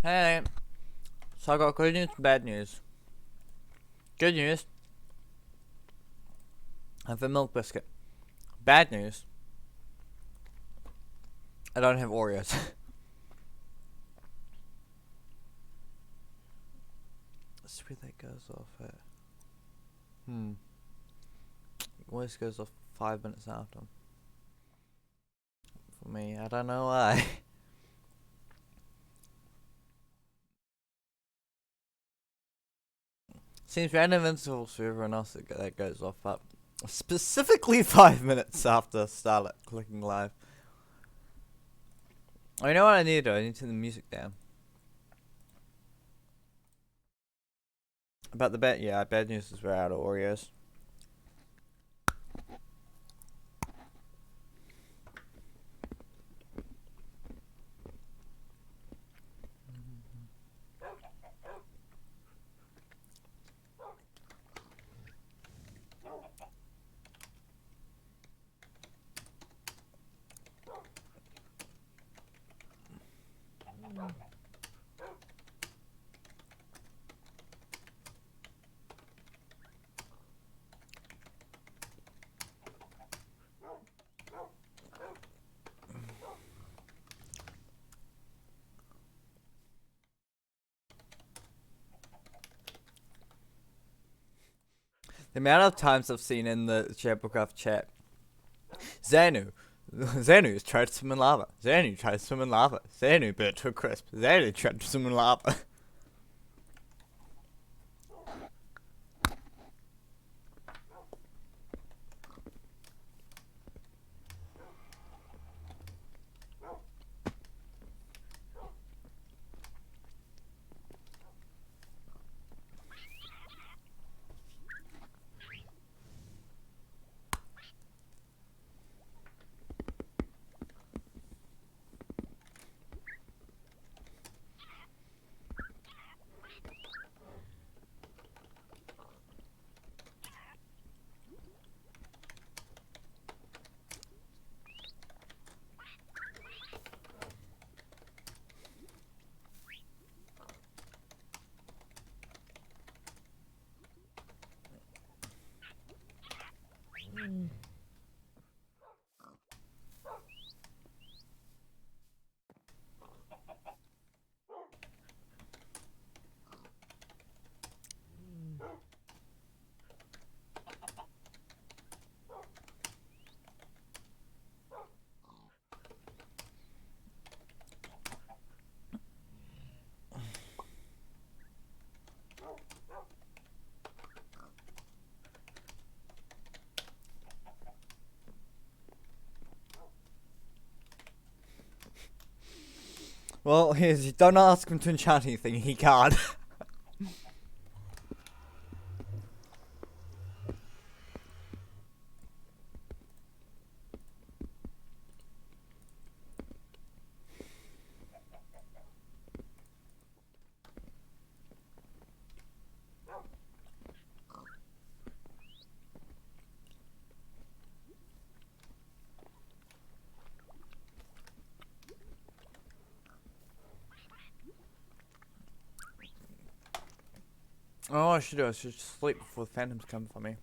Hey, so I got good news and bad news. Good news, I have a milk biscuit. Bad news, I don't have Oreos. Let's see where that goes off at. Always goes off 5 minutes after. For me, I don't know why. Seems random intervals for everyone else that goes off, but specifically 5 minutes after start clicking live. Oh, you know what I need to do? I need to turn the music down. About the bad news is we're out of Oreos. The amount of times I've seen in the Shamblecraft chat, Xanu tried to swim in lava. Xanu tried to swim in lava. Xanu burnt to a crisp. Xanu tried to swim in lava. Well, don't ask him to enchant anything, he can't. Oh, I should sleep before the phantoms come for me.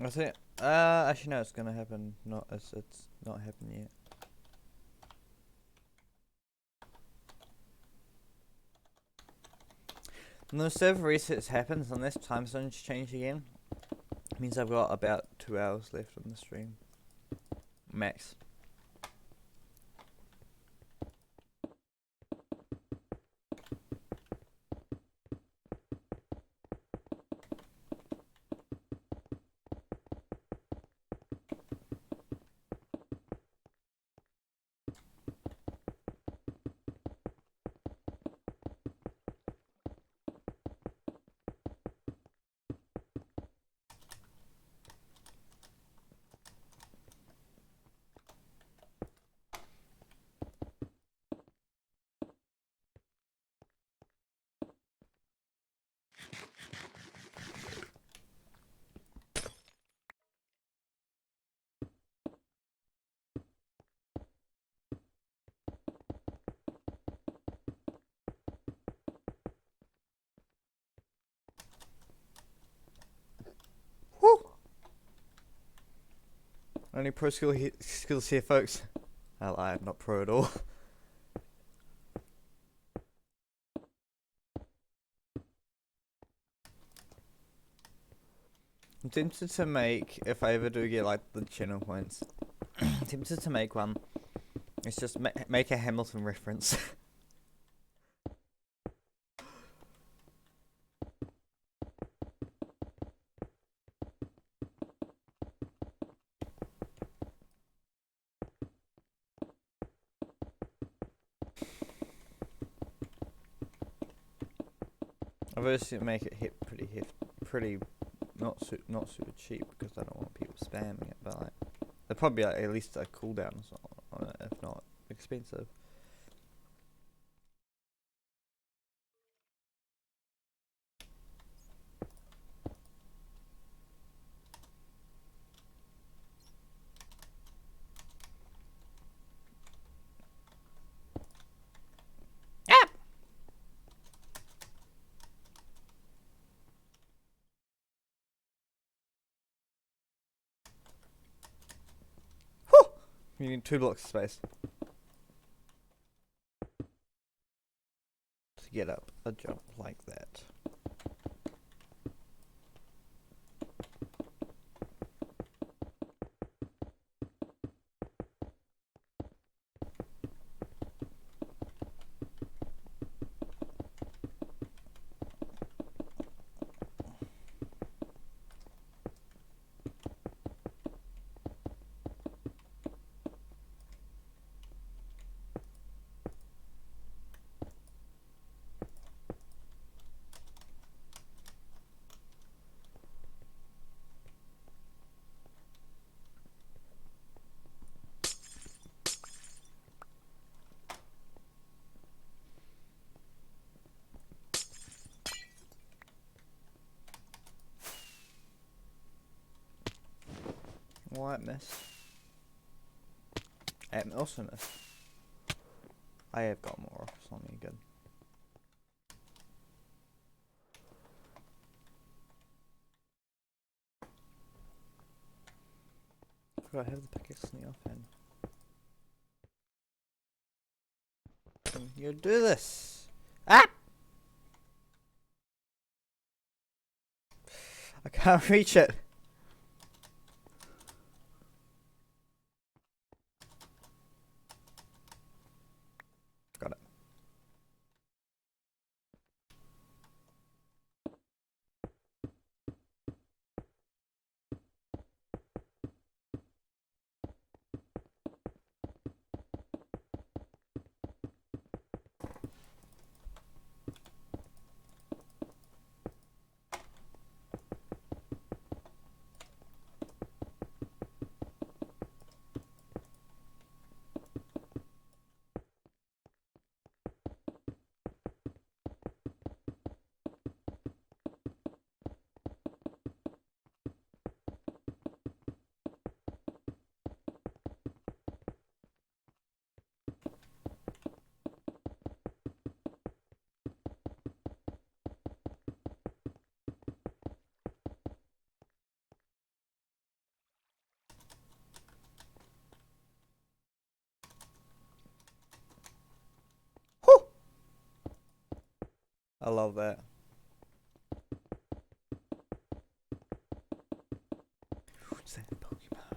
That's it. Actually no, it's gonna happen. It's not happened yet. When the server resets happens unless time zones change again, Means I've got about 2 hours left on the stream. Max. Only pro skills here, folks. I lie, I'm not pro at all. I'm tempted to make, if I ever do get like the channel points, I'm tempted to make one. It's just make a Hamilton reference. I've obviously make it hit pretty not super cheap because I don't want people spamming it, but like there'd probably be like, at least a cooldown on it, if not expensive. You need 2 blocks of space to get up a jump like that. What miss? I also missed. I have got more off something good. I have the pickaxe in the offhand. You do this! Ah! I can't reach it. Got it. I love that. Sad Pokemon.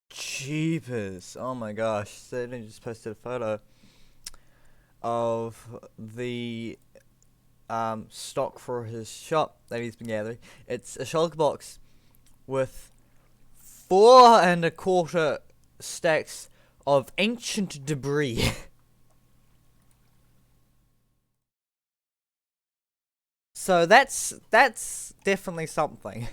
Jeepers! Oh my gosh! Sydney just posted a photo of the stock for his shop that he's been gathering. It's a shulker box with 4.25 stacks of ancient debris. So that's definitely something.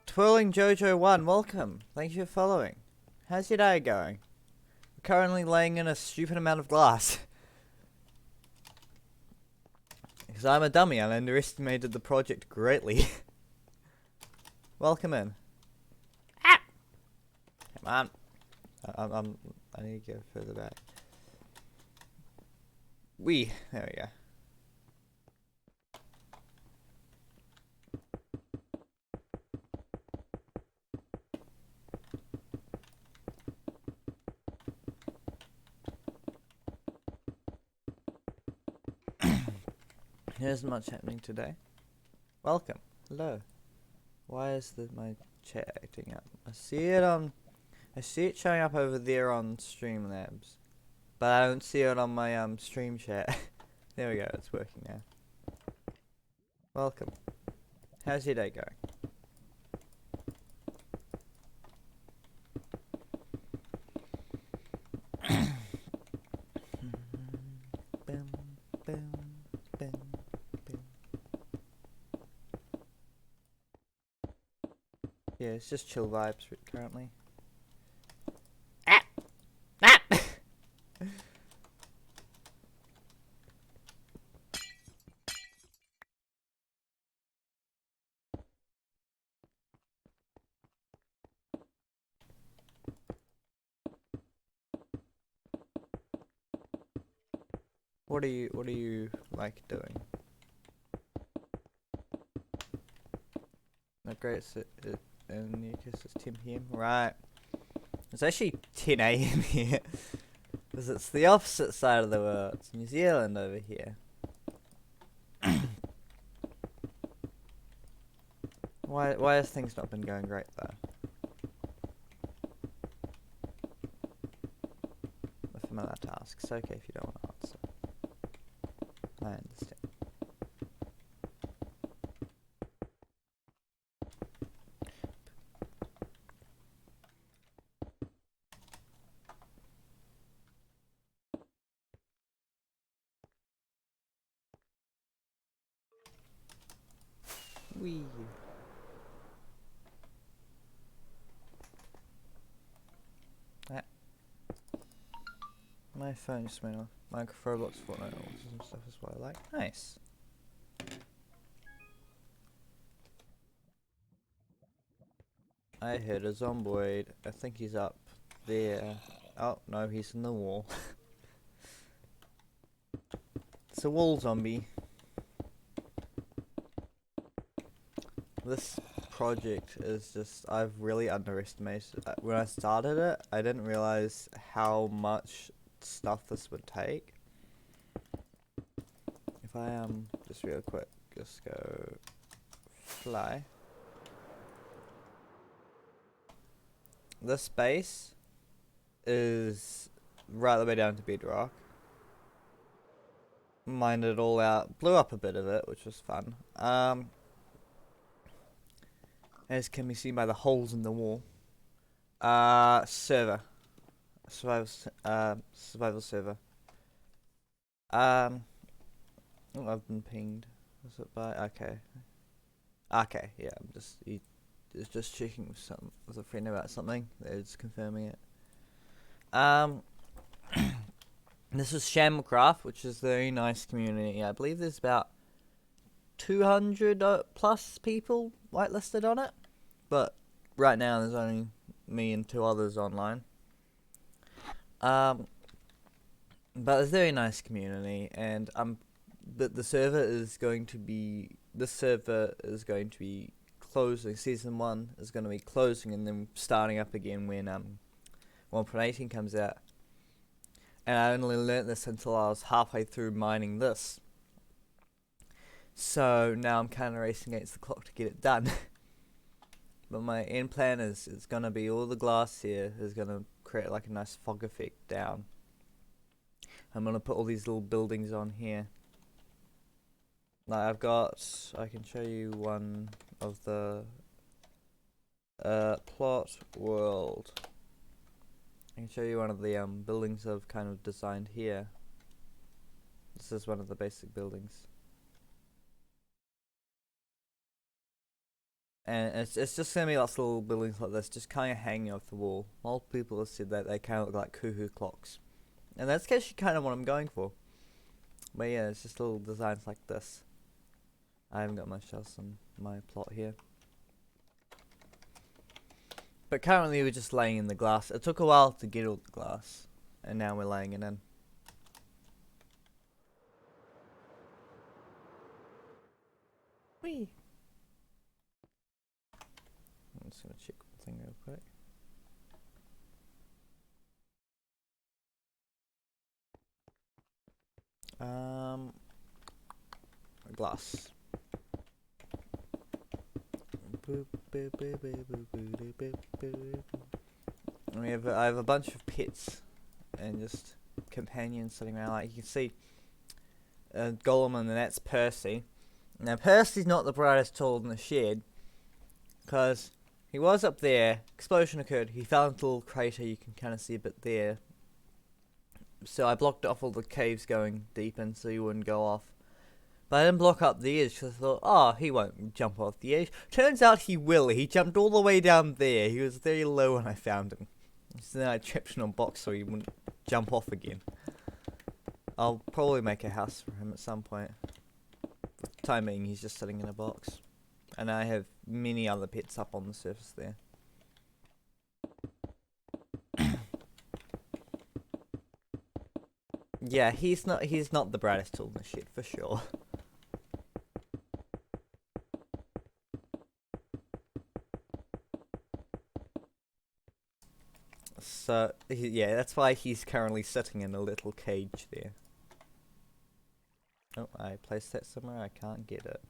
Twirling Jojo 1, welcome. Thank you for following. How's your day going? We're currently laying in a stupid amount of glass. Because I'm a dummy and I underestimated the project greatly. Welcome in. Ah! Come on. I need to go further back. There we go. There isn't much happening today. Welcome. Hello. Why is my chat acting up? I see it showing up over there on Streamlabs, but I don't see it on my stream chat. There we go. It's working now. Welcome. How's your day going? Yeah, it's just chill vibes currently. What are you like doing? No, great. And you guess it's 10 p.m. Right. It's actually 10 a.m. here. Because it's the opposite side of the world. It's New Zealand over here. Why has things not been going great though? A familiar task. It's okay if you don't want to answer. I understand. Wee. My phone just went off. Micro Roblox, Fortnite, all some stuff is what I like. Nice. I heard a zomboid. I think he's up there. Oh no, he's in the wall. It's a wall zombie. This project is just, I've really underestimated. When I started it, I didn't realize how much stuff this would take. If I just real quick, just go fly. This base is right the way down to bedrock. Mined it all out, blew up a bit of it, which was fun. As can be seen by the holes in the wall. Server. Survival server. Oh, I've been pinged. Was it by? Okay. Okay, yeah, just checking with a friend about something. They're just confirming it. This is Shamblecraft, which is a very nice community. I believe there's about 200 plus people whitelisted on it. But right now there's only me and 2 others online. But it's a very nice community, and but the server is going to be closing. Season 1 is going to be closing and then starting up again when 1.18 comes out. And I only learnt this until I was halfway through mining this. So now I'm kind of racing against the clock to get it done. But my end plan is it's going to be all the glass here is going to create like a nice fog effect down. I'm going to put all these little buildings on here. Like I can show you one of the plot world. I can show you one of the buildings I've kind of designed here. This is one of the basic buildings. And it's just gonna be lots of little buildings like this, just kind of hanging off the wall. Multiple people have said that they kind of look like cuckoo clocks, and that's actually kind of what I'm going for. But yeah, it's just little designs like this. I haven't got much else on my plot here. But currently we're just laying in the glass. It took a while to get all the glass, and now we're laying it in. Whee! I'm just gonna check one thing real quick. Glass. I have a bunch of pets and just companions sitting around. Like you can see, Golem, and that's Percy. Now Percy's not the brightest tool in the shed, because he was up there. Explosion occurred. He fell into a little crater. You can kind of see a bit there. So I blocked off all the caves going deep in, so he wouldn't go off. But I didn't block up the edge because I thought, oh, he won't jump off the edge. Turns out he will. He jumped all the way down there. He was very low when I found him. So then I trapped him on a box so he wouldn't jump off again. I'll probably make a house for him at some point. For the time being, he's just sitting in a box. And I have many other pets up on the surface there. Yeah, he's not the brightest tool in the shed for sure. So yeah, that's why he's currently sitting in a little cage there. Oh, I placed that somewhere. I can't get it.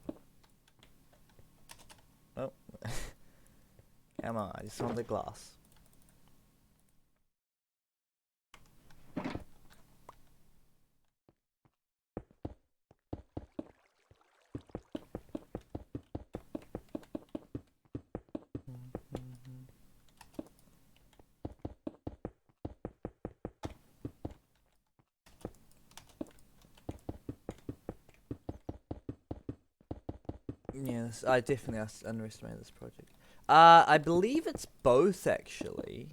Oh, come on! I just want the glass. Yes, I definitely underestimated this project. I believe it's both actually.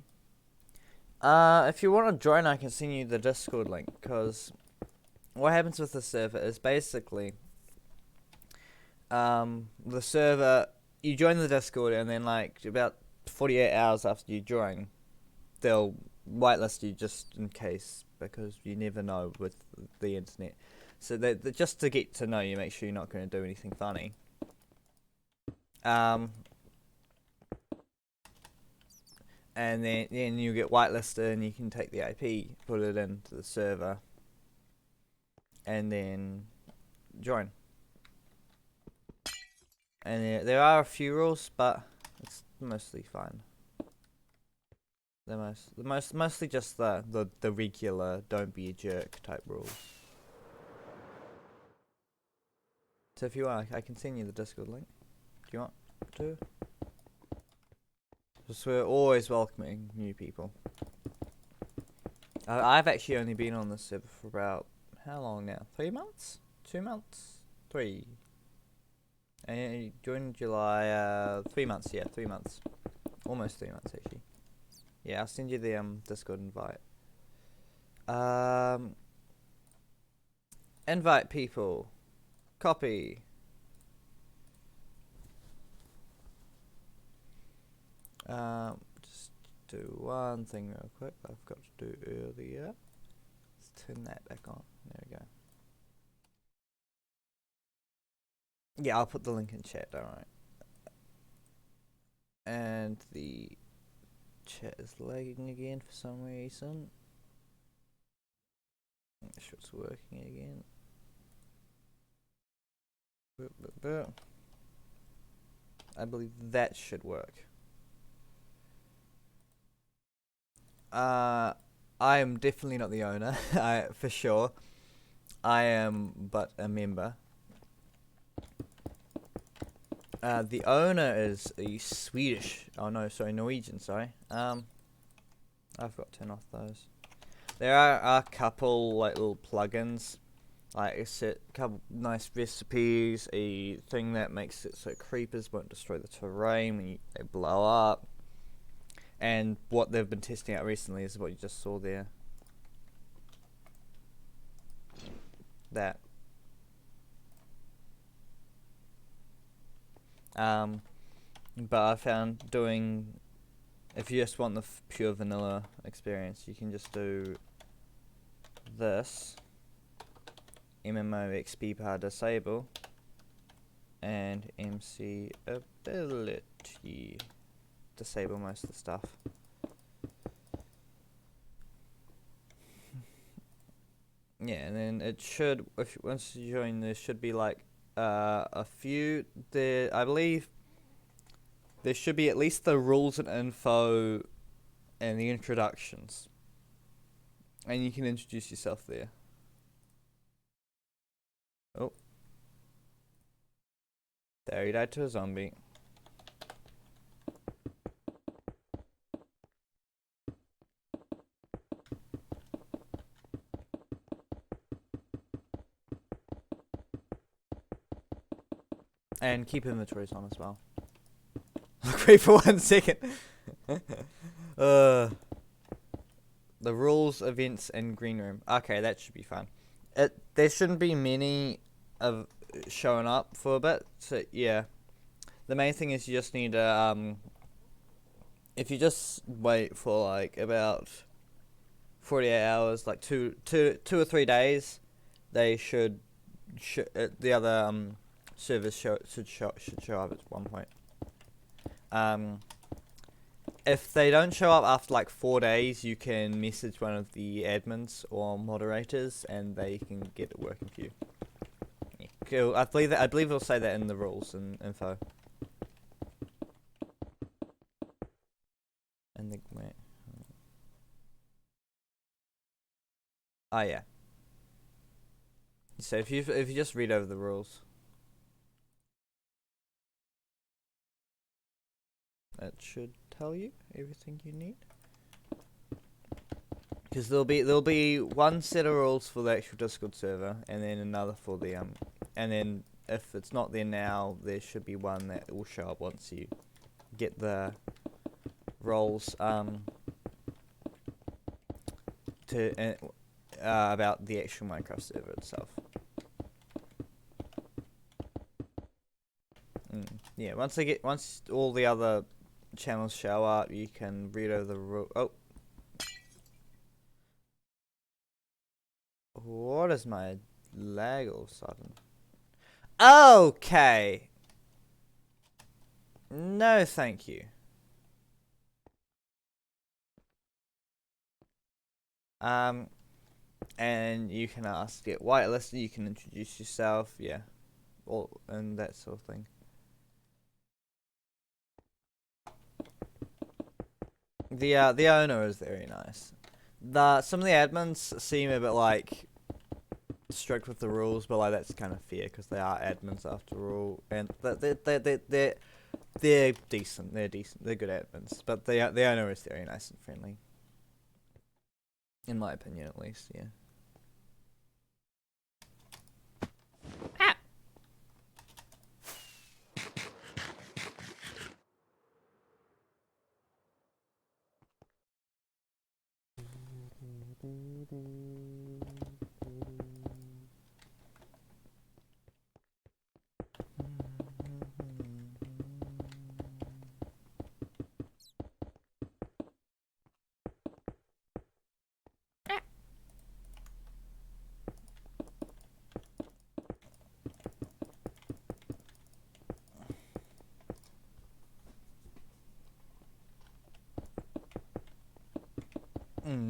If you want to join, I can send you the Discord link, because what happens with the server is basically, the server, you join the Discord and then like about 48 hours after you join, they'll whitelist you just in case, because you never know with the internet. So they just to get to know you, make sure you're not going to do anything funny. And then you get whitelisted and you can take the IP, put it into the server, and then join. And there are a few rules, but it's mostly fine. Mostly just the regular don't be a jerk type rules. So if you want, I can send you the Discord link. Do you want to? Because we're always welcoming new people. I've actually only been on this server for about, how long now? 3 months? 2 months? 3. And you joined July, 3 months, yeah, 3 months. Almost 3 months, actually. Yeah, I'll send you the Discord invite. Invite people. Copy. Just do one thing real quick I've got to do earlier. Let's turn that back on. There we go. Yeah, I'll put the link in chat, alright. And the chat is lagging again for some reason. Make sure it's working again. I believe that should work. I am definitely not the owner, for sure. I am but a member. The owner is a Swedish. Oh no, sorry, Norwegian. Sorry. I've got to turn off those. There are a couple like little plugins, like a couple nice recipes, a thing that makes it so creepers won't destroy the terrain when they blow up, and what they've been testing out recently is what you just saw there. That. But I found if you just want the pure vanilla experience, you can just do this MMO XP bar disable and MC ability disable most of the stuff. Yeah, and then it should, once you join, there should be like a few there. I believe there should be at least the rules and info and the introductions, and you can introduce yourself there. Oh, there he died to a zombie. And keep inventories on as well. Wait for 1 second. The rules, events, and green room. Okay, that should be fine. There shouldn't be many of showing up for a bit. So yeah, the main thing is you just need to if you just wait for like about 48 hours, like two or 3 days, they should the other servers should show up at one point. If they don't show up after like 4 days, you can message one of the admins or moderators, and they can get it working for you. Yeah. Cool. I believe it'll say that in the rules and info. And the wait. Oh yeah. So if you just read over the rules, it should tell you everything you need. Because there'll be one set of rules for the actual Discord server, and then another for the and then if it's not there now, there should be one that will show up once you get the roles to about the actual Minecraft server itself. Yeah, once all the other channels show up, you can read over the rule. Oh, what is my lag all of a sudden? Okay. No, thank you. And you can get whitelisted. You can introduce yourself. Yeah, all and that sort of thing. The owner is very nice. Some of the admins seem a bit like strict with the rules, but like that's kind of fair because they are admins after all, and they're decent. They're decent. They're good admins, but the owner is very nice and friendly. In my opinion, at least, yeah. Ah.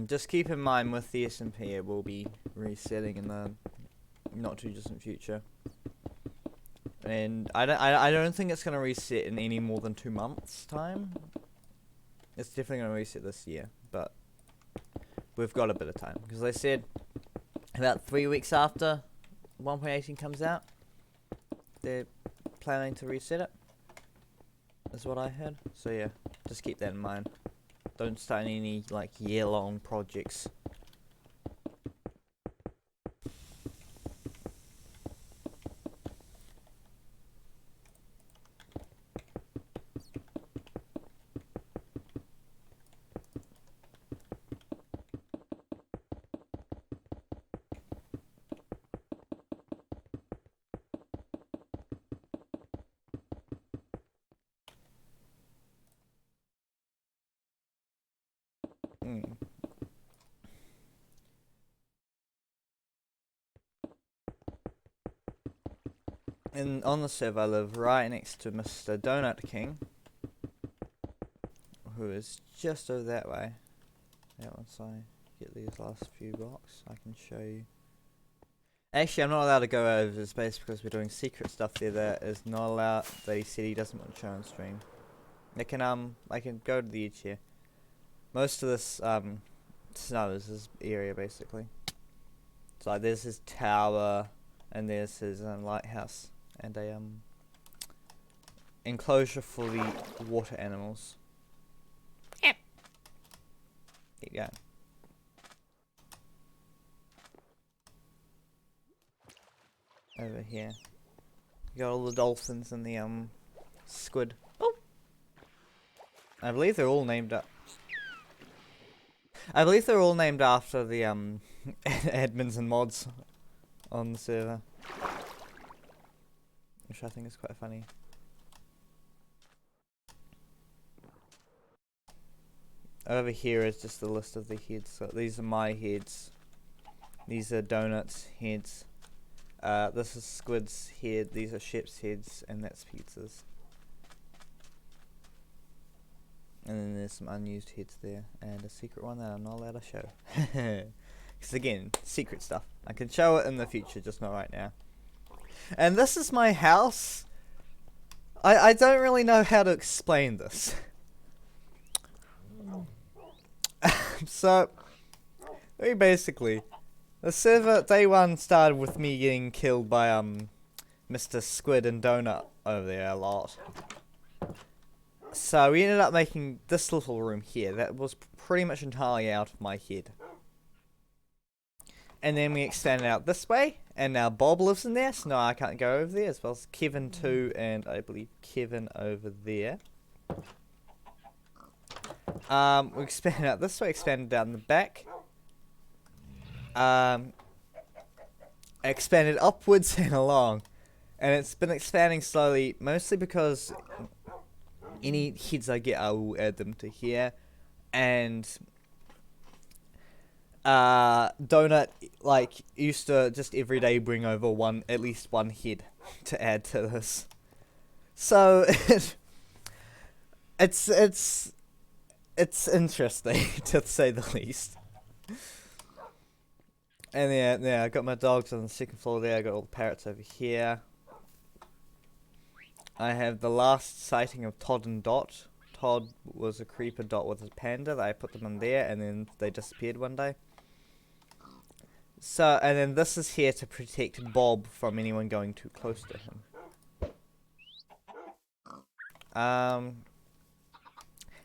Just keep in mind with the SMP, it will be resetting in the not too distant future, and I don't think it's gonna reset in any more than 2 months' time. It's definitely gonna reset this year, but we've got a bit of time because they said about 3 weeks after 1.18 comes out, they're planning to reset it. Is what I heard. So yeah, just keep that in mind. Don't start any like year-long projects. And on the server, I live right next to Mr. Donut King, who is just over that way. Yeah, once I get these last few blocks, I can show you. Actually, I'm not allowed to go over the space because we're doing secret stuff there that is not allowed, that he said he doesn't want to show on stream. I can go to the edge here. Most of this, snow is his area, basically. So like, there's his tower, and there's his lighthouse, and a enclosure for the water animals. Yep. Keep going. Over here, you got all the dolphins and the squid. Oh, I believe they're all named up. I believe they're all named after the admins and mods on the server, which I think is quite funny. over here is just the list of the heads. So these are my heads. These are Donut's heads. This is Squid's head. These are Shep's heads, and that's Pizza's. And then there's some unused heads there, and a secret one that I'm not allowed to show. Because again, secret stuff. I can show it in the future, just not right now. And this is my house. I don't really know how to explain this. So, very basically, the server day one started with me getting killed by Mr. Squid and Donut over there a lot. So we ended up making this little room here that was pretty much entirely out of my head. And then we extended out this way, and now Bob lives in there, so now I can't go over there, as well as Kevin too, and I believe Kevin over there. We expanded out this way, expanded down the back. Expanded upwards and along. And it's been expanding slowly, mostly because any heads I get, I will add them to here. And Donut used to just every day bring over at least one head to add to this. So it's interesting to say the least. And yeah, I got my dogs on the second floor there. I got all the parrots over here. I have the last sighting of Todd and Dot. Todd was a creeper, Dot was a panda. I put them in there, and then they disappeared one day. So, and then this is here to protect Bob from anyone going too close to him.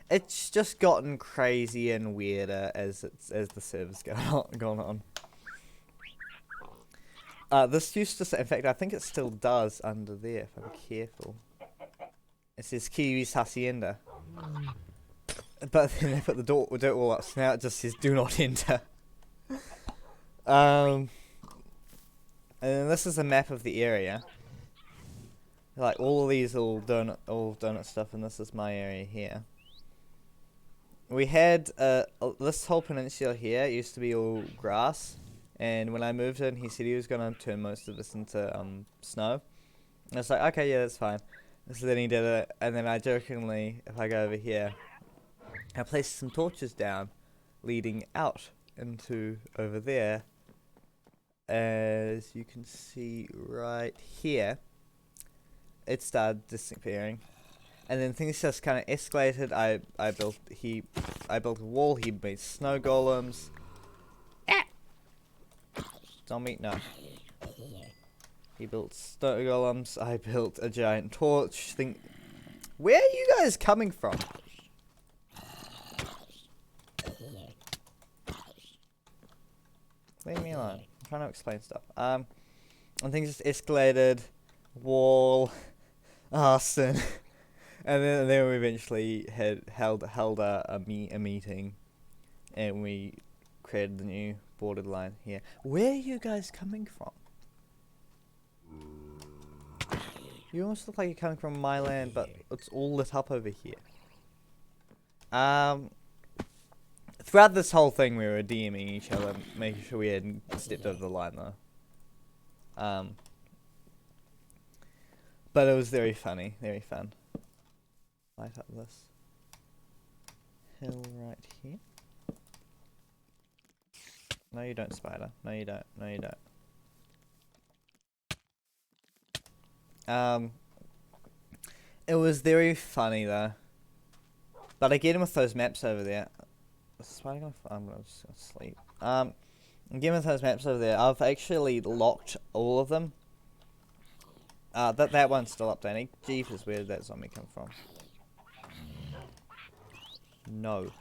It's just gotten crazy and weirder as the server's gone on. This used to say, in fact, I think it still does under there if I'm careful. It says Kiwi's Hacienda. But then they put the dirt wall up, so now it just says do not enter. And then this is a map of the area. Like all of these all donut stuff, and this is my area here. We had this whole peninsula here used to be all grass, and when I moved in, he said he was gonna turn most of this into snow. And I was like, okay, yeah, that's fine. So then he did it, and then I jokingly, if I go over here, I placed some torches down, leading out into over there. As you can see right here, it started disappearing, and then things just kind of escalated. I built a wall. He made snow golems. Zombie, no. He built snow golems. I built a giant torch. Where are you guys coming from? Leave me alone. I'm trying to explain stuff. And things just escalated. Wall, arson, and then we eventually held a meeting, and we created the new borderline here. Where are you guys coming from? You almost look like you're coming from my land, but it's all lit up over here. Throughout this whole thing, we were DMing each other, making sure we hadn't stepped over the line, though. But it was very funny, very fun. Light up this hill right here. No, you don't, spider. No, you don't. No, you don't. It was very funny though. But again, with those maps over there, I'm just gonna sleep. Again with those maps over there, I've actually locked all of them. That one's still updating. Jeepers, where did that zombie come from? No.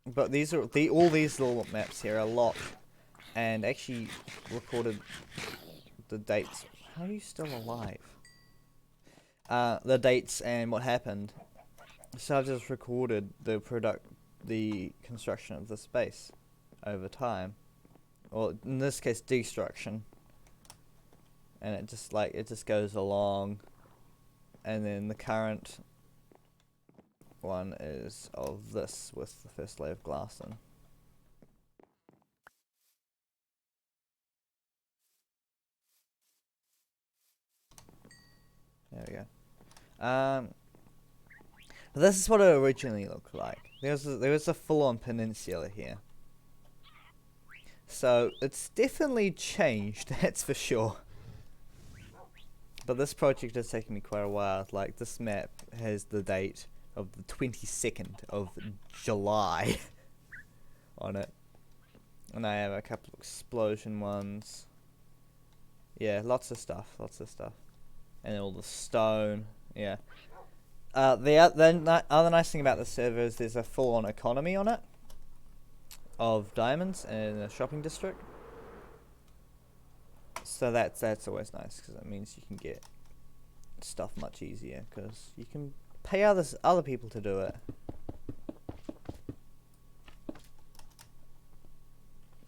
But these are all these little maps here are locked, and actually recorded the dates. How are you still alive? The dates and what happened. So I've just recorded the construction of the space over time, or in this case, destruction. And it just goes along, and then the current one is of this with the first layer of glass in. There we go. This is what it originally looked like. There was a full-on peninsula here. So it's definitely changed, that's for sure. But this project has taken me quite a while. Like, this map has the date of the 22nd of July on it. And I have a couple of explosion ones. Yeah, lots of stuff. And all the stone, yeah. The other nice thing about the server is there's a full-on economy on it of diamonds in a shopping district. So that's always nice because it means you can get stuff much easier because you can pay other people to do it.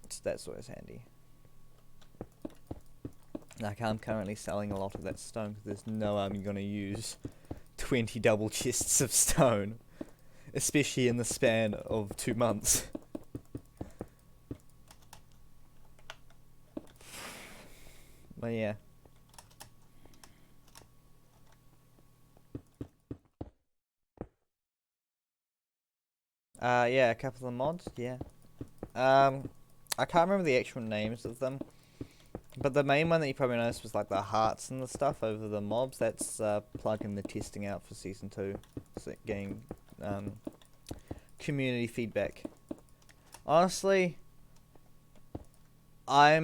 So that's always handy. Like, I'm currently selling a lot of that stone because there's no way I'm gonna use 20 double chests of stone, especially in the span of 2 months. But yeah. Yeah, a couple of mods, yeah. I can't remember the actual names of them, but the main one that you probably noticed was like the hearts and the stuff over the mobs. That's plugging the testing out for season 2, so getting community feedback. Honestly, I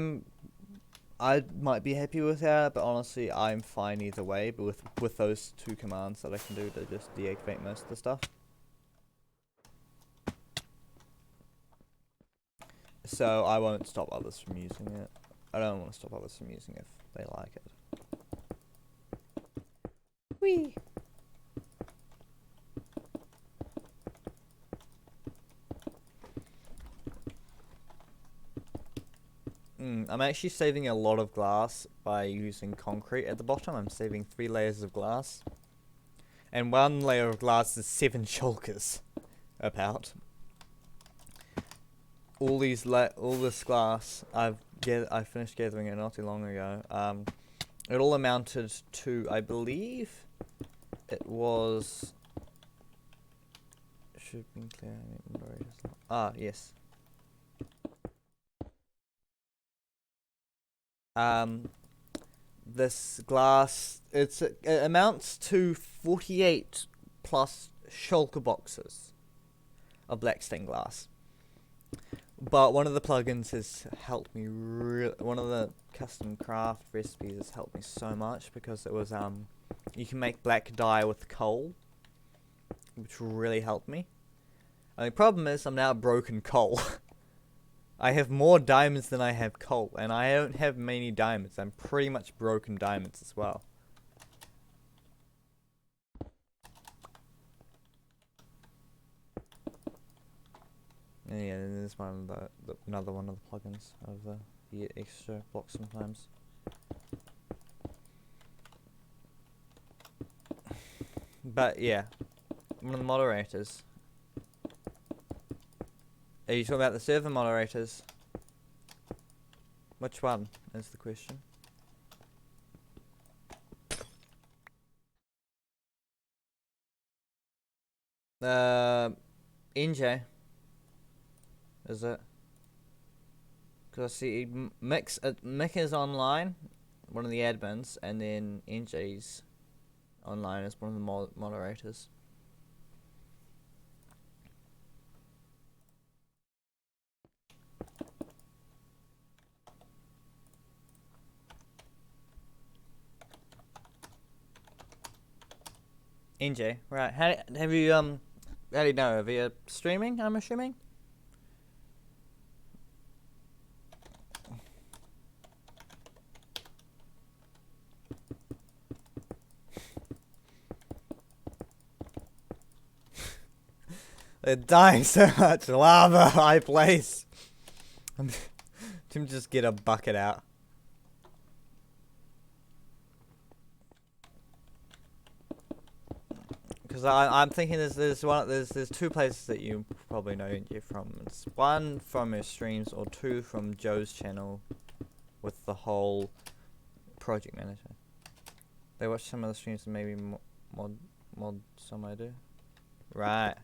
might be happy with that, but honestly, I'm fine either way. But with those 2 commands that I can do to just deactivate most of the stuff. So I won't stop others from using it. I don't want to stop others from using it if they like it. Whee! I'm actually saving a lot of glass by using concrete at the bottom. I'm saving 3 layers of glass. And 1 layer of glass is 7 shulkers. About. All this glass, I finished gathering it not too long ago. It all amounted to, I believe, it was. Should be clear. Yes. This glass, it amounts to 48 plus shulker boxes of black stained glass. But one of the plugins has helped me one of the custom craft recipes has helped me so much because it was you can make black dye with coal, which really helped me. And the problem is I'm now broken coal. I have more diamonds than I have coal, and I don't have many diamonds. I'm pretty much broken diamonds as well. And yeah, then there's one of another one of the plugins of the extra blocks sometimes. But yeah, one of the moderators. Are you talking about the server moderators? Which one is the question? NJ. Is it? Because I see Mick is online, one of the admins, and then NJ's online as one of the moderators. NJ, right? How do you know? Via streaming, I'm assuming. They're dying so much lava, high place. Tim, just get a bucket out. Because I'm thinking there's two places that you probably know NJ from. It's one from her streams or two from Joe's channel with the whole project manager. They watch some of the streams and maybe mod some I do. Right.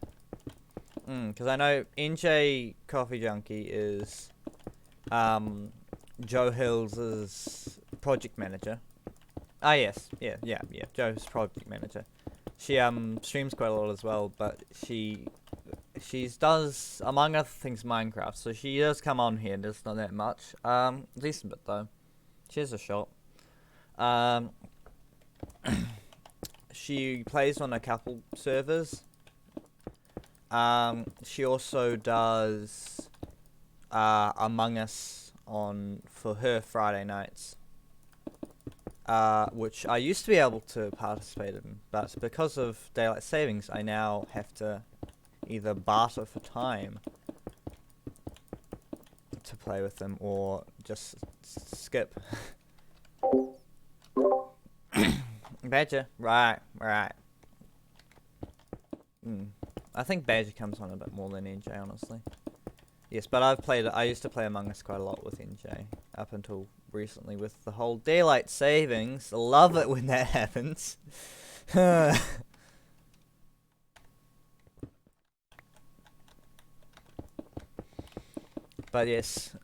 Because I know NJ Coffee Junkie is Joe Hills' project manager. Ah yes, yeah. Joe's project manager. She streams quite a lot as well, but she does, among other things, Minecraft. So she does come on here, just not that much. Decent bit though. She has a shop. She plays on a couple servers. She also does Among Us for her Friday nights. Which I used to be able to participate in, but because of daylight savings, I now have to either barter for time to play with them or just skip. Badger, right. I think Badger comes on a bit more than NJ, honestly. Yes, but I used to play Among Us quite a lot with NJ, up until recently with the whole daylight savings. I love it when that happens. But yes,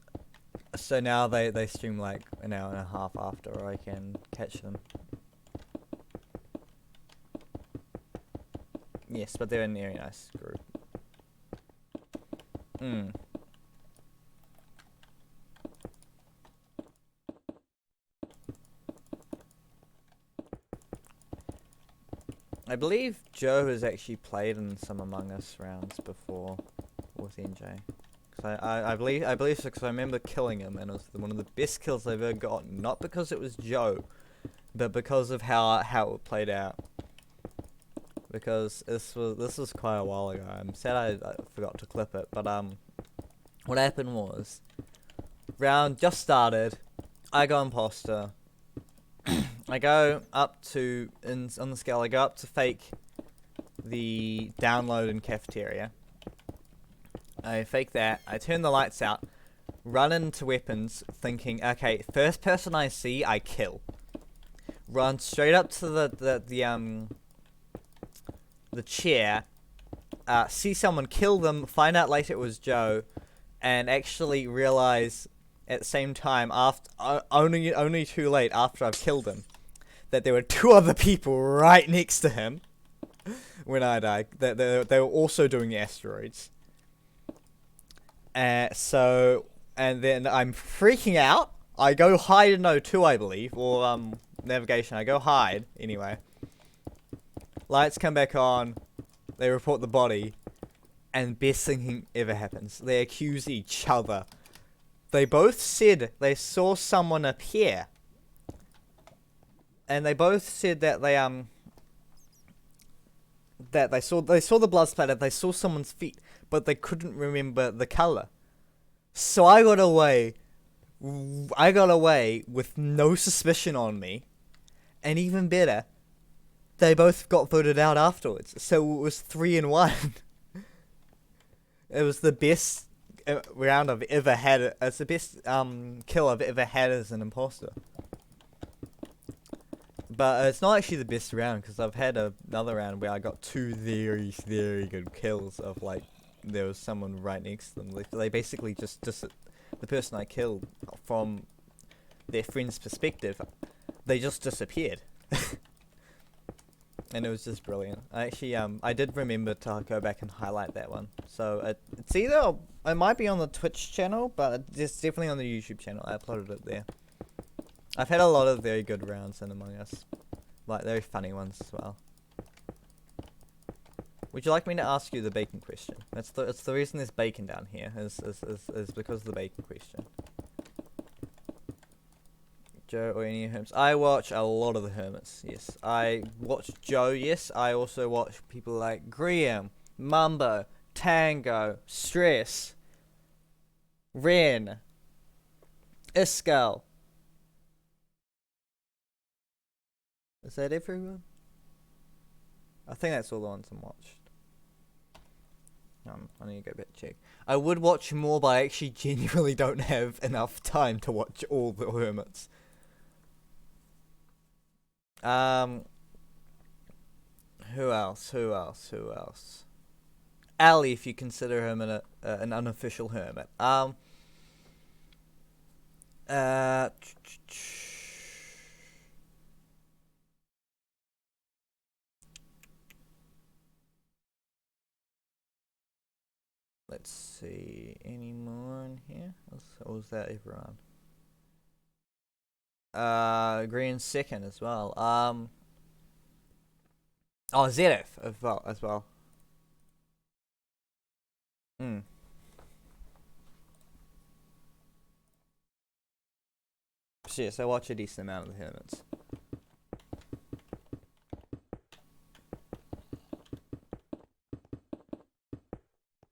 so now they stream like an hour and a half after I can catch them. Yes, but they're a very nice group. I believe Joe has actually played in some Among Us rounds before with NJ. Cause I believe so, because I remember killing him, and it was one of the best kills I've ever gotten. Not because it was Joe, but because of how it played out. Because this was quite a while ago. I'm sad I forgot to clip it, but what happened was, round just started, I go imposter. I go up to, on the scale, I go up to fake the download in cafeteria. I fake that, I turn the lights out, run into weapons, thinking, okay, first person I see, I kill. Run straight up to the chair, see someone, kill them, find out later it was Joe, and actually realize at the same time, after only too late after I've killed him, that there were two other people right next to him when I died. That they were also doing the asteroids. And then I'm freaking out. I go hide in O2, I believe, or navigation. I go hide anyway. Lights come back on. They report the body, and best thing ever happens. They accuse each other. They both said they saw someone appear. And they both said that they saw the blood splatter, they saw someone's feet, but they couldn't remember the color. So I got away with no suspicion on me, and even better, they both got voted out afterwards. So it was 3-1. It was the best round I've ever had. It's the best kill I've ever had as an imposter. But it's not actually the best round, because I've had another round where I got two very, very good kills of, like, there was someone right next to them. They basically just the person I killed, from their friend's perspective, they just disappeared. And it was just brilliant. I actually, I did remember to go back and highlight that one. So it's either, it might be on the Twitch channel, but it's definitely on the YouTube channel. I uploaded it there. I've had a lot of very good rounds in Among Us. Like, very funny ones as well. Would you like me to ask you the bacon question? It's the reason there's bacon down here, is because of the bacon question. Joe or any hermits? I watch a lot of the hermits, yes. I watch Joe, yes. I also watch people like Graham, Mumbo, Tango, Stress, Ren, Iskal. Is that everyone? I think that's all the ones I'm watched. I need to go back check. I would watch more, but I actually genuinely don't have enough time to watch all the hermits. Who else? Ali, if you consider him an unofficial hermit. Let's see, any more in here? Or was that everyone? Green second as well. Oh, ZF as well. So yes, I watch a decent amount of the hermits.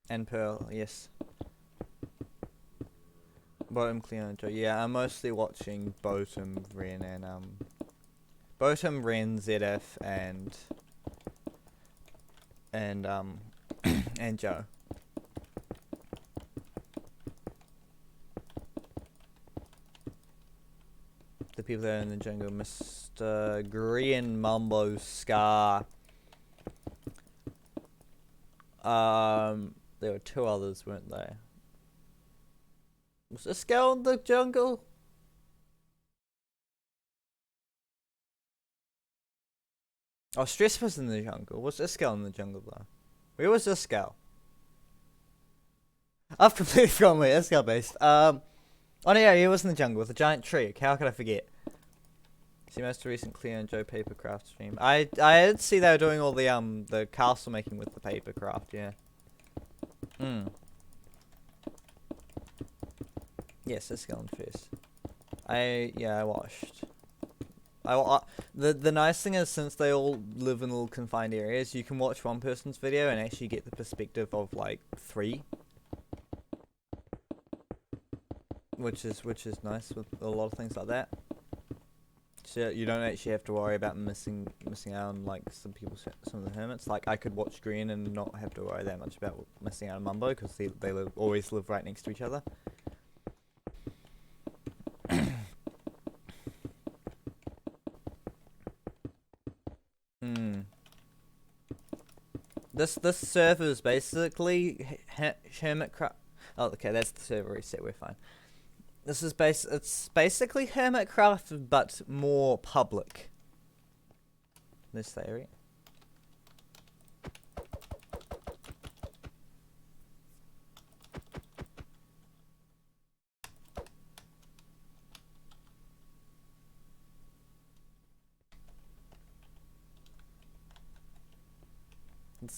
And Pearl, yes. Bottom, Cleon, Joe. Yeah, I'm mostly watching Bottom, Ren, and Bottom, Ren, ZF, and and Joe. The people that are in the jungle, Mr. Green, Mumbo, Scar. There were two others, weren't there? Was Scar in the jungle? Oh, Stress was in the jungle. Was Scar in the jungle though? Where was Scar? I've completely forgotten where Scar based. Oh no, yeah, he was in the jungle with a giant tree. How could I forget? See most recent Cleo and Joe papercraft stream. I did see they were doing all the castle making with the papercraft. Yeah. Yes, let's go on first. I watched. The nice thing is, since they all live in little confined areas, you can watch one person's video and actually get the perspective of like 3. Which is nice with a lot of things like that. So you don't actually have to worry about missing out on like some of the hermits. Like I could watch Green and not have to worry that much about missing out on Mumbo because they always live right next to each other. This server is basically Hermitcraft. Oh, okay, that's the server reset. We're fine. This is it's basically Hermitcraft, but more public. This theory.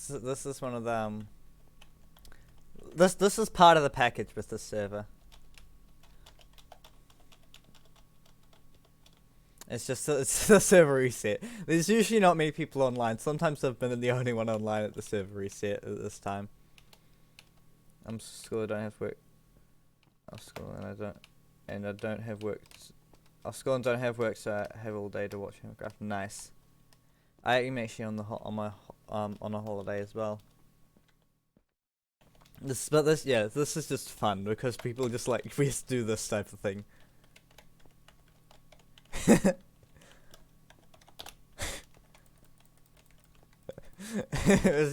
This is one of the this is part of the package with this server. It's the server reset. There's usually not many people online. Sometimes I've been the only one online at the server reset at this time. I'm school. I don't have work. I'm school and I don't have work. I'll school and don't have work, so I have all day to watch Shamblecraft. Nice. I am actually on a holiday as well. This is just fun because people just like we just do this type of thing.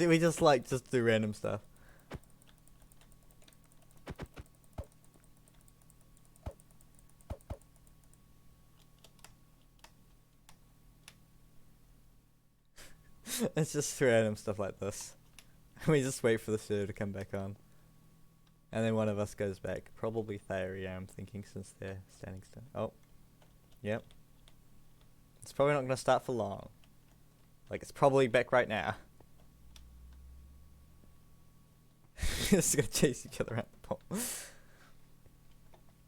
We just do random stuff. It's just random stuff like this. We just wait for the server to come back on. And then one of us goes back. Probably Theory, I'm thinking, since they're standing still. Oh. Yep. It's probably not going to start for long. Like, it's probably back right now. Just going to chase each other around the pole.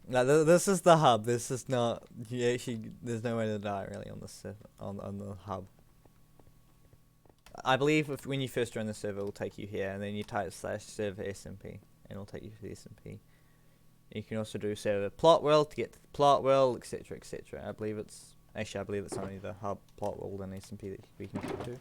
No, this is the hub. This is not... there's no way to die, really, on the server, on the hub. I believe when you first join the server, it will take you here, and then you type /server SMP, and it'll take you to the SMP. You can also do server plot world to get to the plot world, etc., etc. I believe it's only the hub plot world and SMP that we can get to.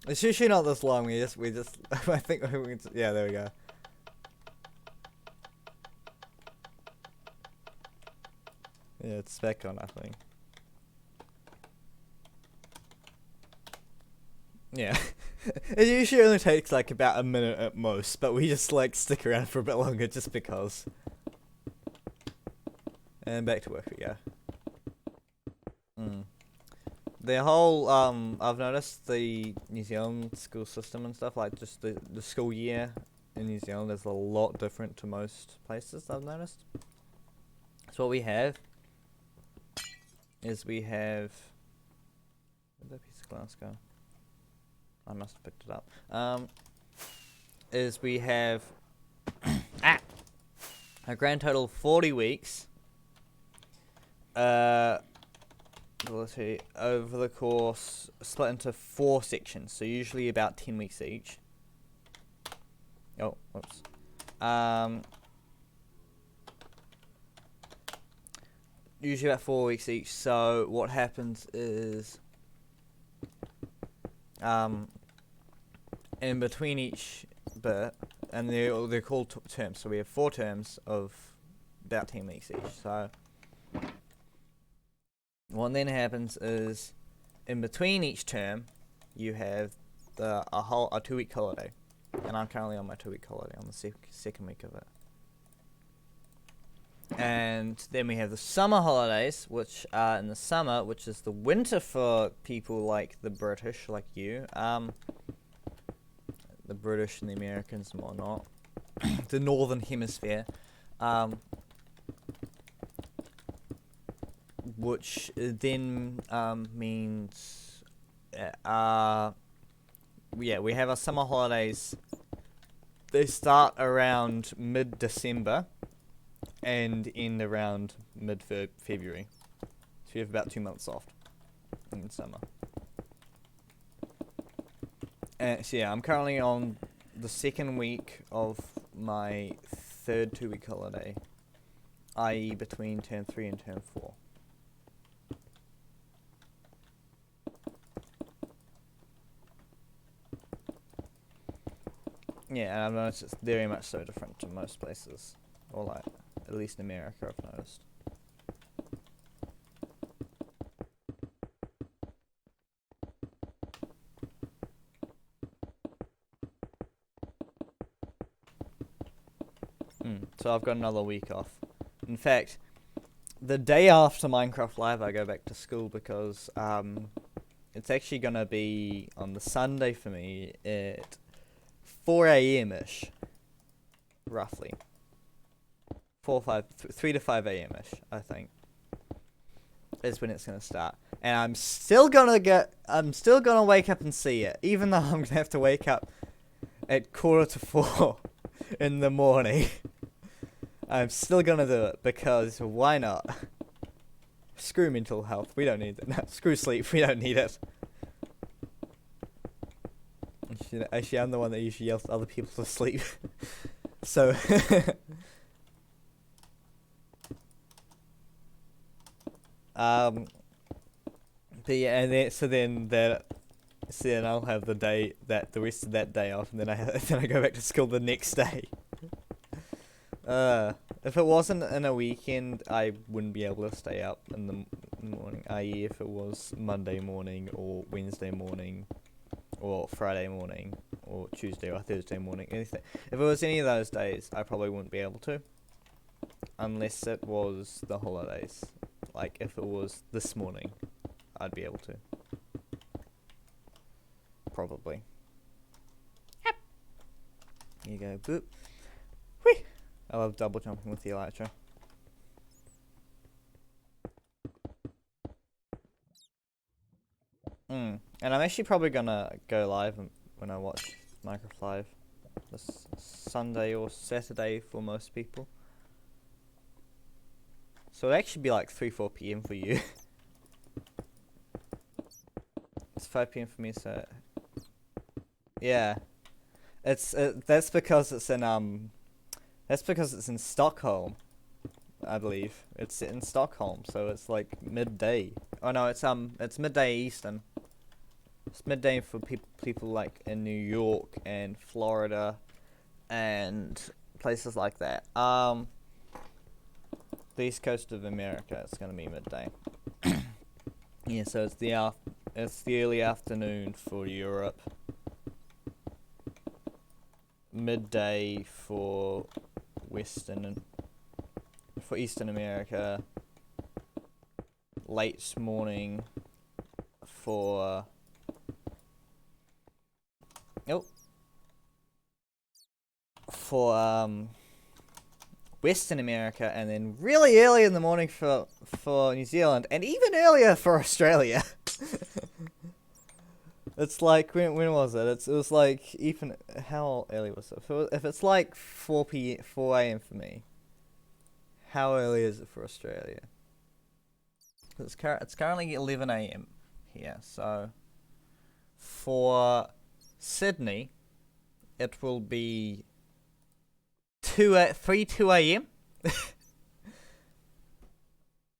It's usually not this long. We just. I think we. Yeah, there we go. Yeah, it's back on. I think. Yeah. It usually only takes like about a minute at most, but we just like stick around for a bit longer just because. And back to work we go. The whole I've noticed the New Zealand school system and stuff, like just the school year in New Zealand is a lot different to most places I've noticed. So what we have is we have, where'd that piece of glass go? I must have picked it up. Is we have a grand total of 40 weeks. Let's see, over the course, split into 4 sections, so usually about 10 weeks each. Oh, whoops. Usually about 4 weeks each, so what happens is, in between each bit, and they're called terms, so we have 4 terms of about 10 weeks each, so what then happens is, in between each term, you have a 2-week holiday, and I'm currently on my 2-week holiday on the second week of it. And then we have the summer holidays, which are in the summer, which is the winter for people like the British, like you, the British and the Americans and whatnot, the Northern Hemisphere. Which then means, yeah, we have our summer holidays. They start around mid-December and end around mid-February. So you have about 2 months off in summer. So yeah, I'm currently on the second week of my third 2-week holiday, i.e. between term 3 and term 4. Yeah, and I've noticed it's very much so different to most places, or like, at least in America I've noticed. So I've got another week off. In fact, the day after Minecraft Live I go back to school because it's actually going to be on the Sunday for me at 4 a.m.-ish, roughly. 3 to 5 a.m.-ish, I think, is when it's going to start. And I'm still going to wake up and see it, even though I'm going to have to wake up at 4:45 in the morning. I'm still going to do it, because why not? Screw mental health, we don't need it. No, screw sleep, we don't need it. Actually, I'm the one that usually yells at other people to sleep. So, but yeah, and then I'll have the rest of that day off, and then I go back to school the next day. If it wasn't in a weekend, I wouldn't be able to stay up in the morning. I.e., if it was Monday morning or Wednesday morning, or Friday morning, or Tuesday or Thursday morning, anything. If it was any of those days, I probably wouldn't be able to, unless it was the holidays. Like if it was this morning, I'd be able to. Probably. Yep. Here you go, boop. Whee! I love double jumping with the elytra. And I'm actually probably gonna go live when I watch Minecraft Live this Sunday or Saturday for most people. So it'll actually be like 3-4 p.m. for you. It's 5 p.m. for me, so yeah. That's because it's in Stockholm, I believe. It's in Stockholm, so it's like midday. Oh no, it's midday Eastern. It's midday for people like in New York and Florida and places like that. The east coast of America, it's gonna be midday. Yeah, so it's the early afternoon for Europe, midday for Eastern America, late morning for Western America, and then really early in the morning for New Zealand, and even earlier for Australia. It's like, when was it? It was like, even, how early was it? If it's like 4 a.m. for me, how early is it for Australia? It's currently 11 a.m. here, so for Sydney, it will be 2 a.m.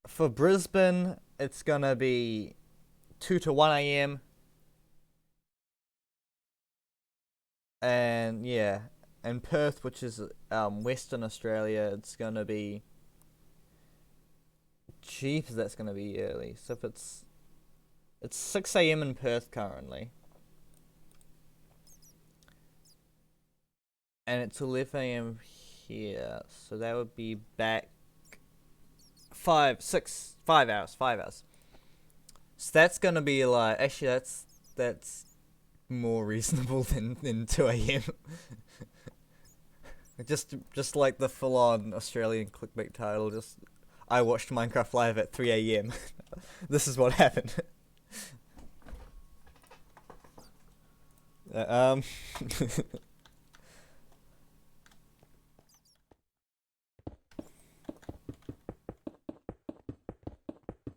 For Brisbane, it's gonna be 2 to 1 a.m. And yeah, and Perth, which is Western Australia, it's gonna be, jeepers, that's gonna be early. So if it's 6 a.m. in Perth currently, and it's 11 a.m. here, so that would be back 5 hours. So that's gonna be like, actually that's more reasonable than 2 a.m. just like the full-on Australian clickbait title, just I watched Minecraft live at 3 a.m. This is what happened.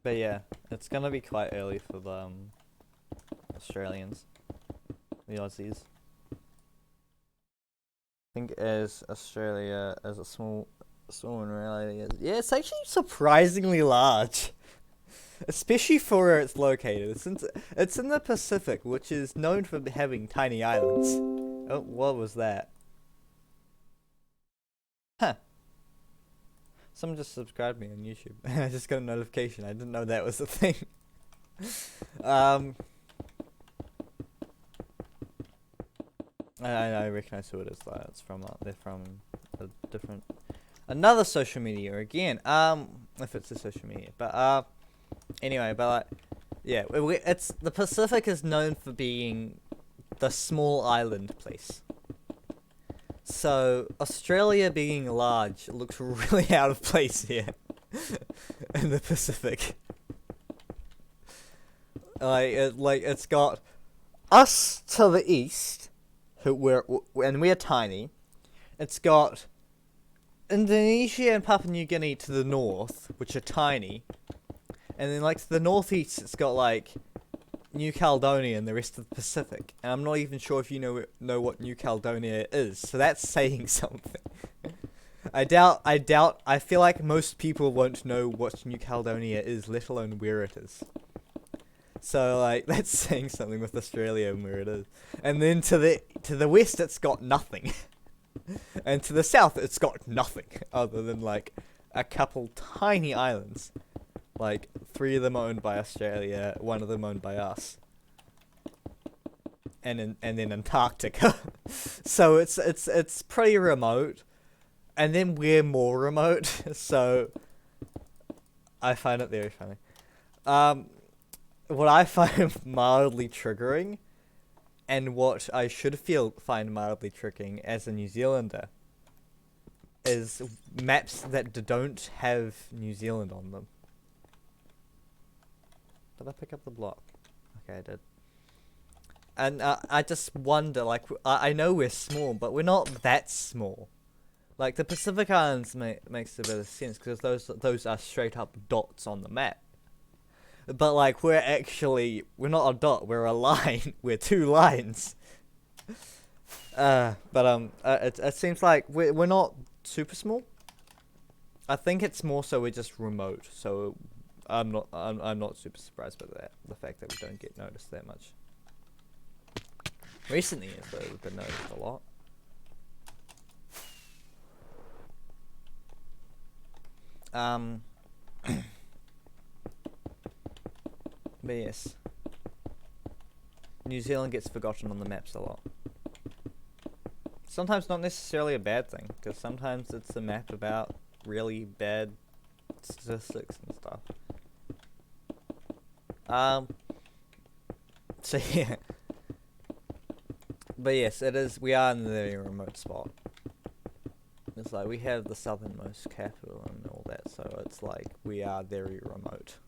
But yeah, it's gonna be quite early for the Australians, the Aussies. I think as Australia as a small in reality is, yeah, it's actually surprisingly large, especially for where it's located. It's in the Pacific, which is known for having tiny islands. Oh, what was that? Huh. Someone just subscribed me on YouTube. I just got a notification. I didn't know that was a thing. I recognize who it is though. It's from they're from a different, another social media again. If it's a social media, but anyway, but like, yeah, it's the Pacific is known for being the small island place. So Australia being large looks really out of place here in the Pacific. It's got us to the east, and we're tiny. It's got Indonesia and Papua New Guinea to the north, which are tiny, and then like to the northeast, it's got like New Caledonia and the rest of the Pacific. And I'm not even sure if you know what New Caledonia is, so that's saying something. I feel like most people won't know what New Caledonia is, let alone where it is. So like that's saying something with Australia and where it is. And then to the west it's got nothing. And to the south it's got nothing other than like a couple tiny islands. Like 3 of them owned by Australia, 1 of them owned by us. And then Antarctica. So it's pretty remote. And then we're more remote, so I find it very funny. What I find mildly triggering, and what I should find mildly triggering as a New Zealander, is maps that don't have New Zealand on them. Did I pick up the block? Okay, I did. And I just wonder, like, I know we're small, but we're not that small. Like, the Pacific Islands makes a bit of sense, because those are straight up dots on the map. But, like, we're not a dot, we're a line. We're 2 lines. It seems like we're not super small. I think it's more so we're just remote, so I'm not super surprised by that, the fact that we don't get noticed that much. Recently, it's been noticed a lot. But yes, New Zealand gets forgotten on the maps a lot. Sometimes not necessarily a bad thing, because sometimes it's a map about really bad statistics and stuff. So yeah. But yes, it is. We are in a very remote spot. It's like we have the southernmost capital and all that, so it's like we are very remote.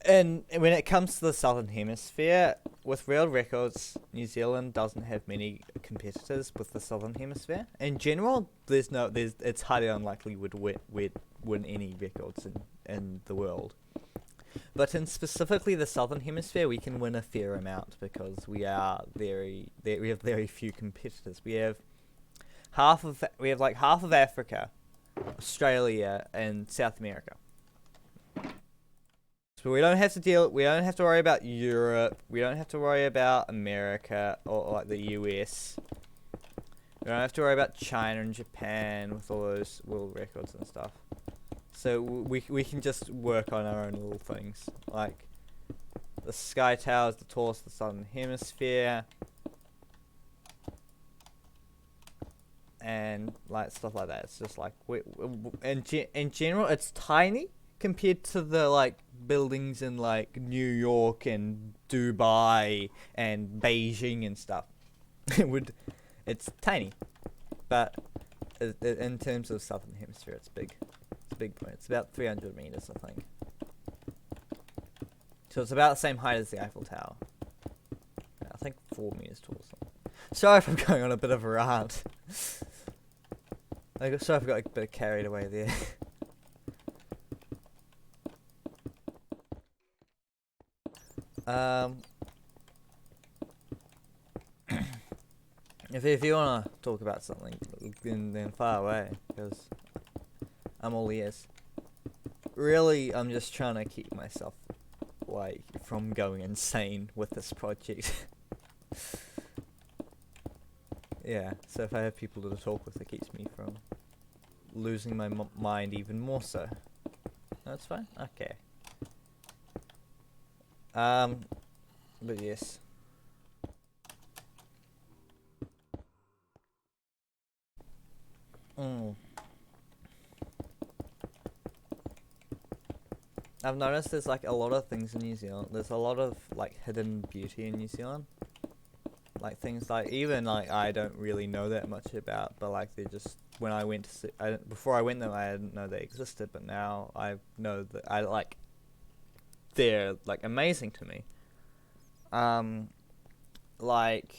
And when it comes to the southern hemisphere, with world records, New Zealand doesn't have many competitors with the southern hemisphere. In general, it's highly unlikely would win any records in the world. But in specifically the southern hemisphere, we can win a fair amount because we have very few competitors. We have half of Africa, Australia, and South America. So we don't have to worry about Europe. We don't have to worry about America or like the US. We don't have to worry about China and Japan with all those world records and stuff. So we can just work on our own little things. Like the Sky Tower is the tallest in the southern hemisphere. And like stuff like that. It's just like in general it's tiny compared to the like buildings in like New York and Dubai and Beijing and stuff. It's tiny, but in terms of southern hemisphere, it's big. It's a big point. It's about 300 meters, I think. So it's about the same height as the Eiffel Tower. I think 4 meters tall. Sorry if I'm going on a bit of a rant. Sorry if I got a bit carried away there. If you wanna talk about something, then far away, because I'm all ears. Really, I'm just trying to keep myself like from going insane with this project. Yeah, so if I have people to talk with, it keeps me from losing my mind even more so. That's fine? Okay. But yes. I've noticed there's like a lot of things in New Zealand. There's a lot of like hidden beauty in New Zealand. Like things like even like I don't really know that much about, but like they just when I went to see, before I went there I didn't know they existed, but now I know that they're like amazing to me. Like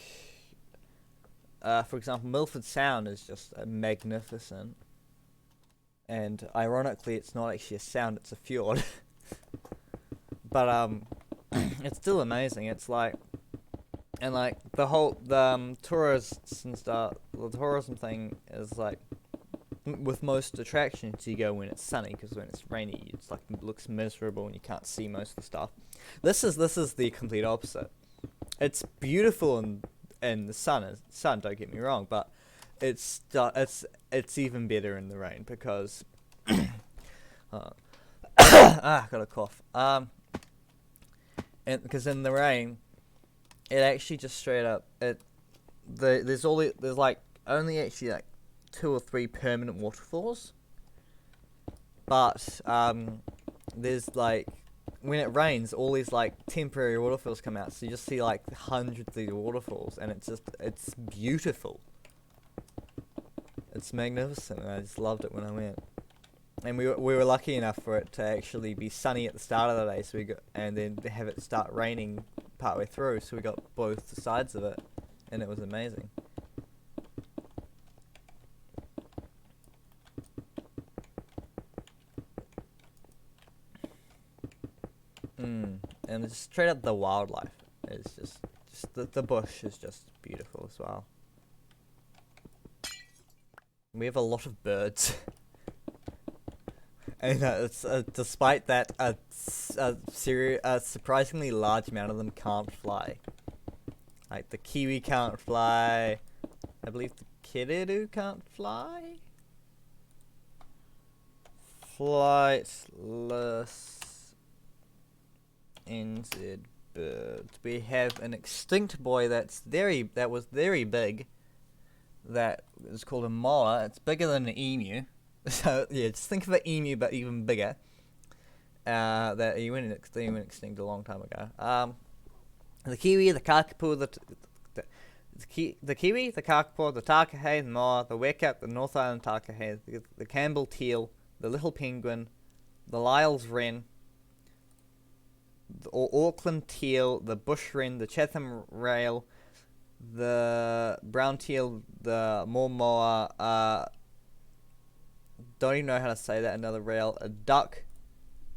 for example, Milford Sound is just magnificent, and ironically, it's not actually a sound; it's a fjord. But it's still amazing. It's like, and like the tourists and stuff. The tourism thing is like, with most attractions, you go when it's sunny, because when it's rainy, it's like it looks miserable and you can't see most of the stuff. This is the complete opposite. It's beautiful in the sun. Don't get me wrong, but it's even better in the rain because got a cough. And because in the rain, it actually just straight up there's like only actually like 2 or 3 permanent waterfalls, but there's like when it rains, all these like temporary waterfalls come out, so you just see like hundreds of these waterfalls, and it's beautiful. It's magnificent, and I just loved it when I went. And we were lucky enough for it to actually be sunny at the start of the day, so and then have it start raining partway through, so we got both sides of it, and it was amazing. And it's straight up the wildlife. It's just the bush is just beautiful as well. We have a lot of birds. And it's despite that, a surprisingly large amount of them can't fly. Like the kiwi can't fly. I believe the kiriru can't fly. Flightless NZ birds. We have an extinct boy that was very big. That is called a moa. It's bigger than an emu. So yeah, just think of an emu but even bigger. That he went extinct a long time ago. The kiwi, the kakapo, the kiwi, the kakapo, the takahe, the moa, the weka, the North Island takahe, the Campbell teal, the little penguin, the Lyle's wren, the Auckland teal, the bush wren, the Chatham rail, the brown teal, the moa, don't even know how to say that, another rail, a duck,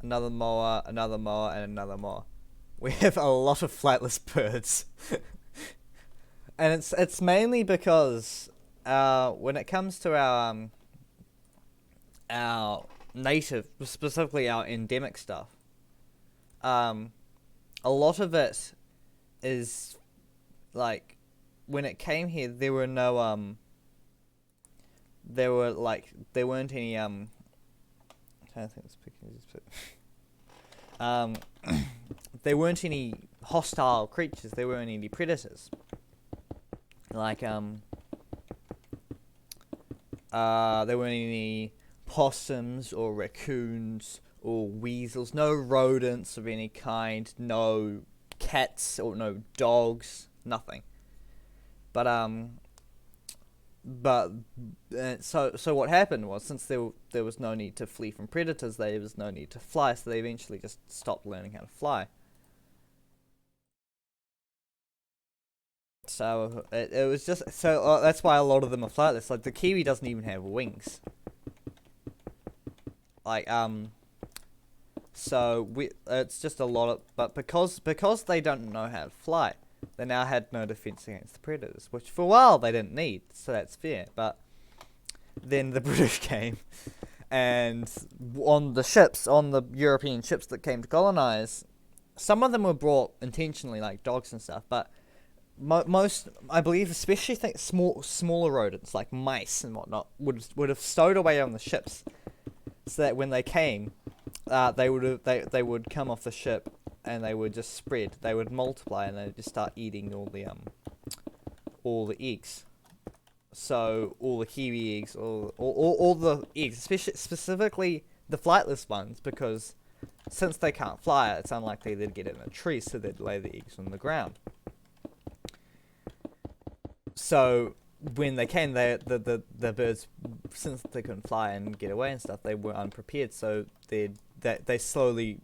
another moa, and another moa. We have a lot of flightless birds. And it's mainly because when it comes to our native, specifically our endemic stuff, a lot of it is like when it came here there were no there weren't any I don't think it's picking there weren't any hostile creatures, there weren't any predators. Like there weren't any possums or raccoons or weasels, no rodents of any kind, no cats or no dogs, nothing. So what happened was, since there was no need to flee from predators, there was no need to fly, so they eventually just stopped learning how to fly. So it was just that's why a lot of them are flightless. Like the kiwi doesn't even have wings. Like so it's just a lot of, but because they don't know how to fly, they now had no defense against the predators, which for a while they didn't need, so that's fair. But then the British came, and on the European ships that came to colonize, some of them were brought intentionally, like dogs and stuff, but most, I believe, especially smaller rodents like mice and whatnot, would have stowed away on the ships, so that when they came, they would come off the ship and they would just spread. They would multiply and they would just start eating all the eggs. So all the kiwi eggs, all the eggs, specifically the flightless ones, because since they can't fly, it's unlikely they'd get in a tree, so they'd lay the eggs on the ground. So when they came, the birds, since they couldn't fly and get away and stuff, they were unprepared. So they slowly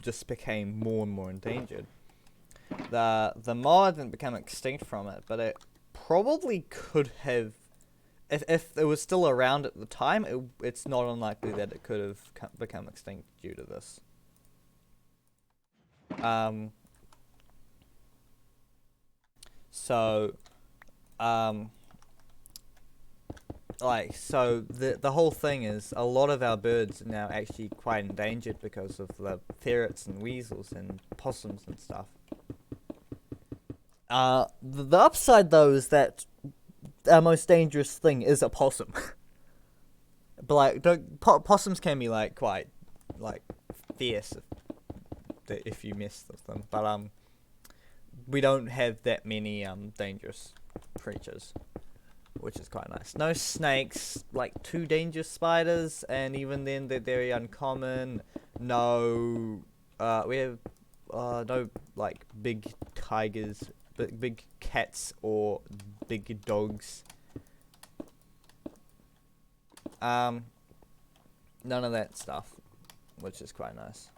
just became more and more endangered. The moa didn't become extinct from it, but it probably could have, if it was still around at the time. It's not unlikely that it could have become extinct due to this. So the whole thing is, a lot of our birds are now actually quite endangered because of the ferrets and weasels and possums and stuff. The upside though is that our most dangerous thing is a possum. But possums can be quite fierce if you mess with them. But we don't have that many dangerous creatures, which is quite nice. No snakes, 2 dangerous spiders, and even then they're very uncommon. No, we have no big tigers, big cats or big dogs. None of that stuff, which is quite nice.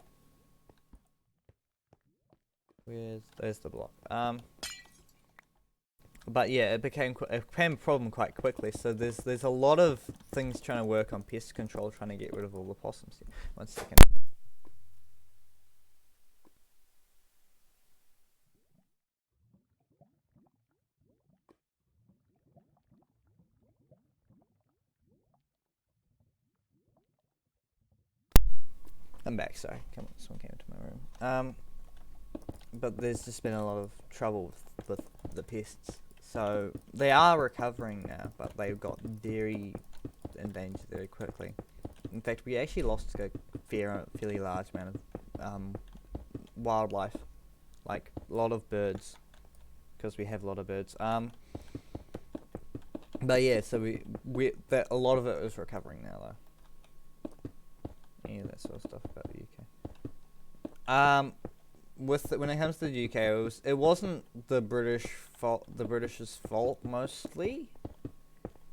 There's the block. But yeah, it became a problem quite quickly. So there's a lot of things trying to work on pest control, trying to get rid of all the possums. One second. I'm back. Sorry, someone came into my room. But there's just been a lot of trouble with the pests. So they are recovering now, but they got very endangered very quickly. In fact, we actually lost a fairly large amount of wildlife, like a lot of birds, because we have a lot of birds. But yeah, so a lot of it is recovering now, though. Yeah, that sort of stuff about the UK. When it comes to the UK, it wasn't the British's fault mostly.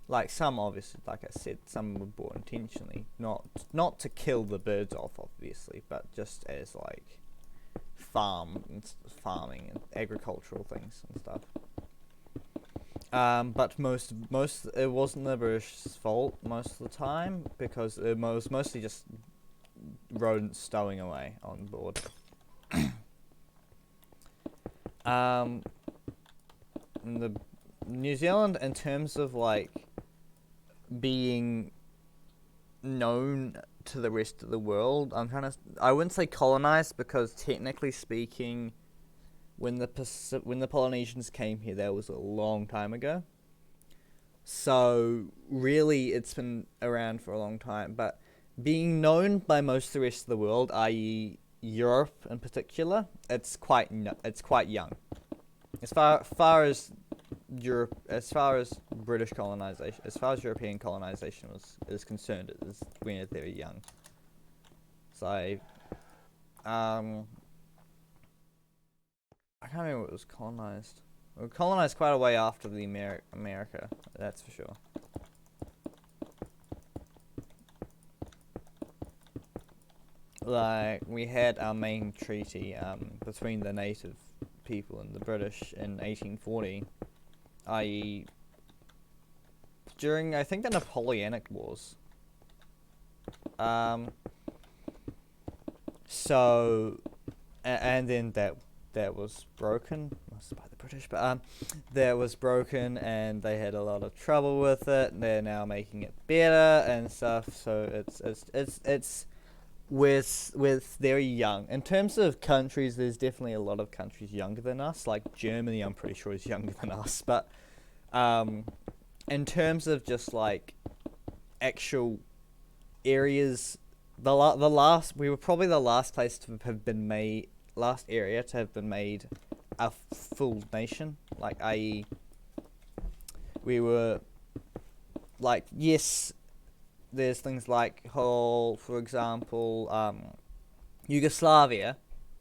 Like some, obviously, like I said, some were bought intentionally, not to kill the birds off, obviously, but just as like farming and agricultural things and stuff. But most it wasn't the British's fault most of the time, because it was mostly just rodents stowing away on board. The New Zealand, in terms of like being known to the rest of the world, I wouldn't say colonized, because technically speaking, when the Polynesians came here, that was a long time ago. So really, it's been around for a long time, but being known by most of the rest of the world, i.e. Europe in particular, it's quite young. As far as Europe, as far as British colonization, as far as European colonization is concerned, it is when they're very young. So, I can't remember what was colonized. We were colonized quite a way after the America, that's for sure. Like, we had our main treaty between the native people and the British in 1840, i.e. during, I think, the Napoleonic Wars. So, and then that was broken, mostly by the British, but that was broken, and they had a lot of trouble with it, and they're now making it better and stuff. So it's with very young. In terms of countries, there's definitely a lot of countries younger than us. Like Germany, I'm pretty sure is younger than us. But in terms of just like actual areas, we were probably the last place to have been made, last area to have been made a full nation. Like, i.e., we were like, yes. There's things like for example, Yugoslavia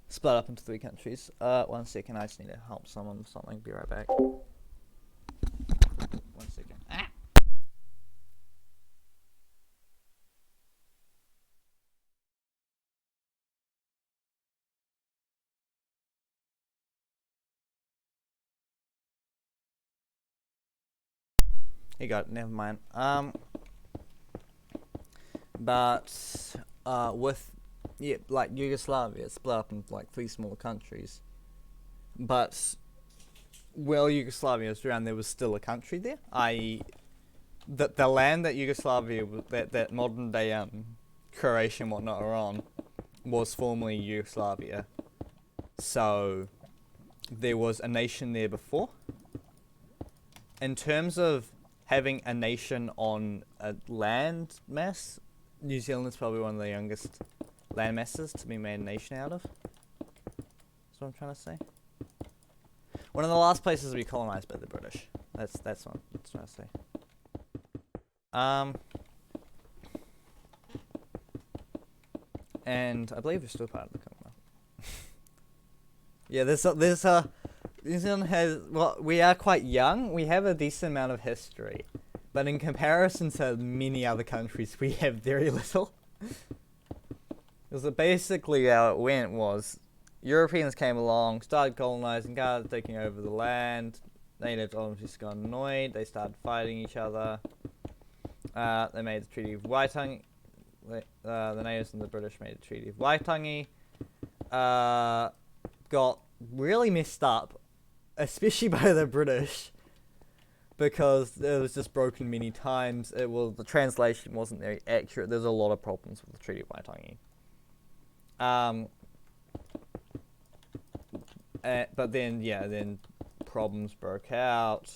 split up into 3 countries. 1 second, I just need to help someone with something. Be right back. 1 second. You got it, never mind. But like Yugoslavia split up into like 3 smaller countries. But while Yugoslavia was around, there was still a country there. I.e., the land that Yugoslavia, that modern day Croatia and whatnot are on, was formerly Yugoslavia. So there was a nation there before. In terms of having a nation on a land mass, New Zealand is probably one of the youngest land masses to be made a nation out of. That's what I'm trying to say. One of the last places to be colonized by the British. That's what I'm trying to say. And I believe we're still part of the Commonwealth. Yeah, New Zealand has, well, we are quite young. We have a decent amount of history. But in comparison to many other countries, we have very little. Because basically how it went was, Europeans came along, started colonizing, started taking over the land. Natives obviously just got annoyed. They started fighting each other. They made the Treaty of Waitangi. The natives and the British made the Treaty of Waitangi. Got really messed up, especially by the British, because it was just broken many times. The translation wasn't very accurate. There's a lot of problems with the Treaty of Waitangi. But then, yeah, then problems broke out.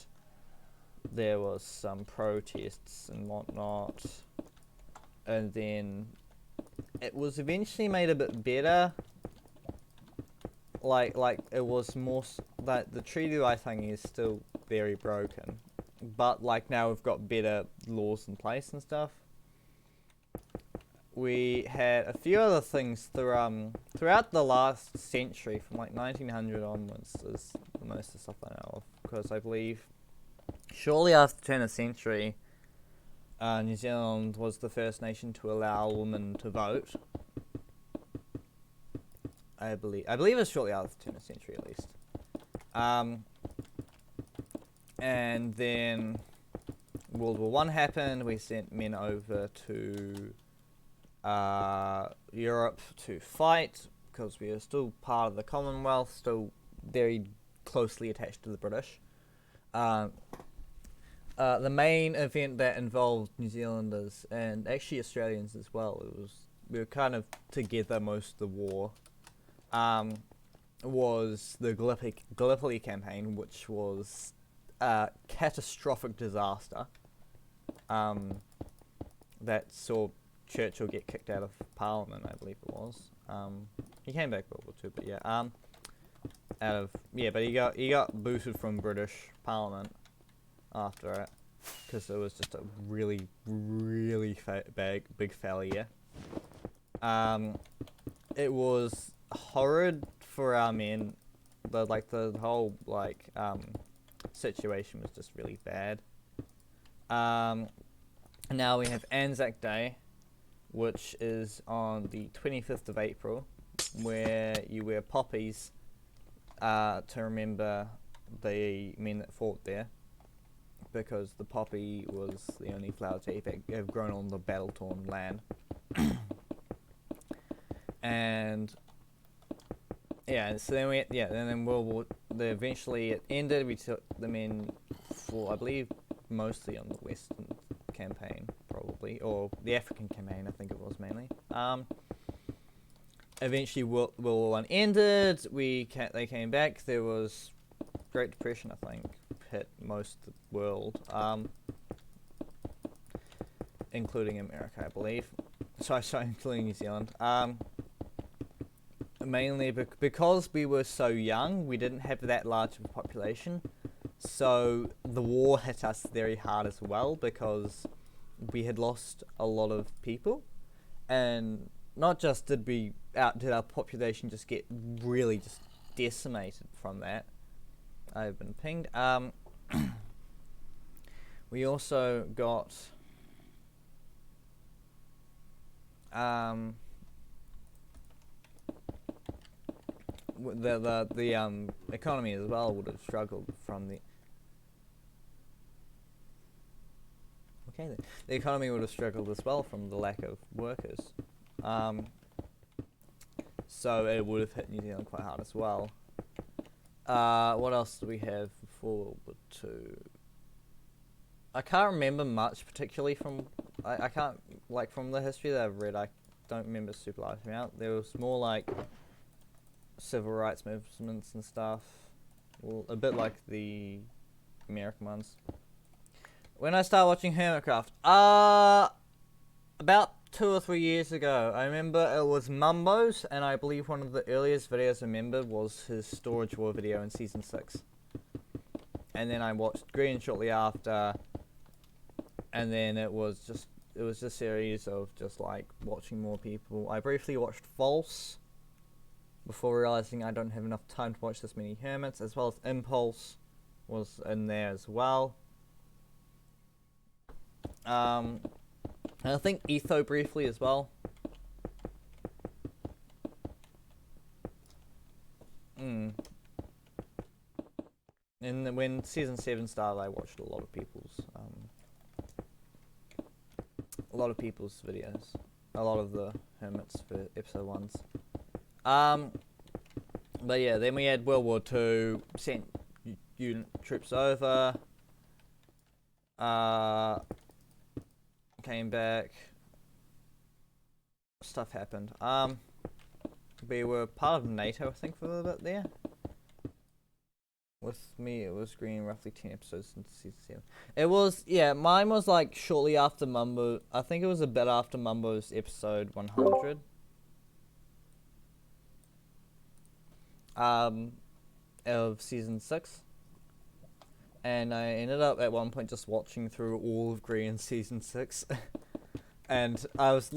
There was some protests and whatnot, and then it was eventually made a bit better. Like it was more like the treaty I think is still very broken, but like now we've got better laws in place and stuff. We had a few other things throughout the last century, from like 1900 onwards, is most of the stuff I know of, because I believe shortly after the turn of the century, New Zealand was the first nation to allow women to vote. I believe it was shortly after the turn of the century, at least. And then World War One happened. We sent men over to Europe to fight, because we are still part of the Commonwealth, still very closely attached to the British. The main event that involved New Zealanders and actually Australians as well, we were kind of together most of the war, was the Gallipoli campaign, which was a catastrophic disaster that saw Churchill get kicked out of Parliament, I believe it was. He came back World War II, but yeah, but he got booted from British Parliament after it, because it was just a really big failure. It was horrid for our men. The whole situation was just really bad. Now we have Anzac Day, which is on the 25th of April, where you wear poppies to remember the men that fought there, because the poppy was the only flower to have grown on the battle-torn land. And yeah, so then then World War. Eventually it ended. We took the men for, I believe, mostly on the Western campaign, probably, or the African campaign, I think it was mainly. Eventually World War One ended. They came back. There was Great Depression, I think, hit most of the world, including America, I believe. Sorry, including New Zealand. Mainly because we were so young, we didn't have that large of a population, so the war hit us very hard as well, because we had lost a lot of people, and not just did our population just get really just decimated from that. I've been pinged. We also got the economy as well would have struggled from the. Okay, then. The economy would have struggled as well from the lack of workers. So it would have hit New Zealand quite hard as well. What else do we have before World War II? I can't remember much particularly from. I can't, from the history that I've read, I don't remember super large amount. There was more like civil rights movements and stuff, well, a bit like the American ones. When I started watching Shamblecraft, about 2 or 3 years ago, I remember it was Mumbo's, and I believe one of the earliest videos I remember was his Storage War video in season 6. And then I watched Green shortly after, and then it was a series of just watching more people. I briefly watched False before realizing I don't have enough time to watch this many hermits, as well as Impulse was in there as well. And I think Etho briefly as well. And when season 7 started, I watched a lot of people's videos, a lot of the hermits for episode 1s. But yeah, then we had World War II, sent unit troops over, came back, stuff happened. We were part of NATO, I think, for a little bit there. With me, it was green, roughly 10 episodes since season 7. It was, yeah, mine was like shortly after Mumbo. I think it was a bit after Mumbo's episode 100. Of season 6. And I ended up at one point just watching through all of Green season 6. And I was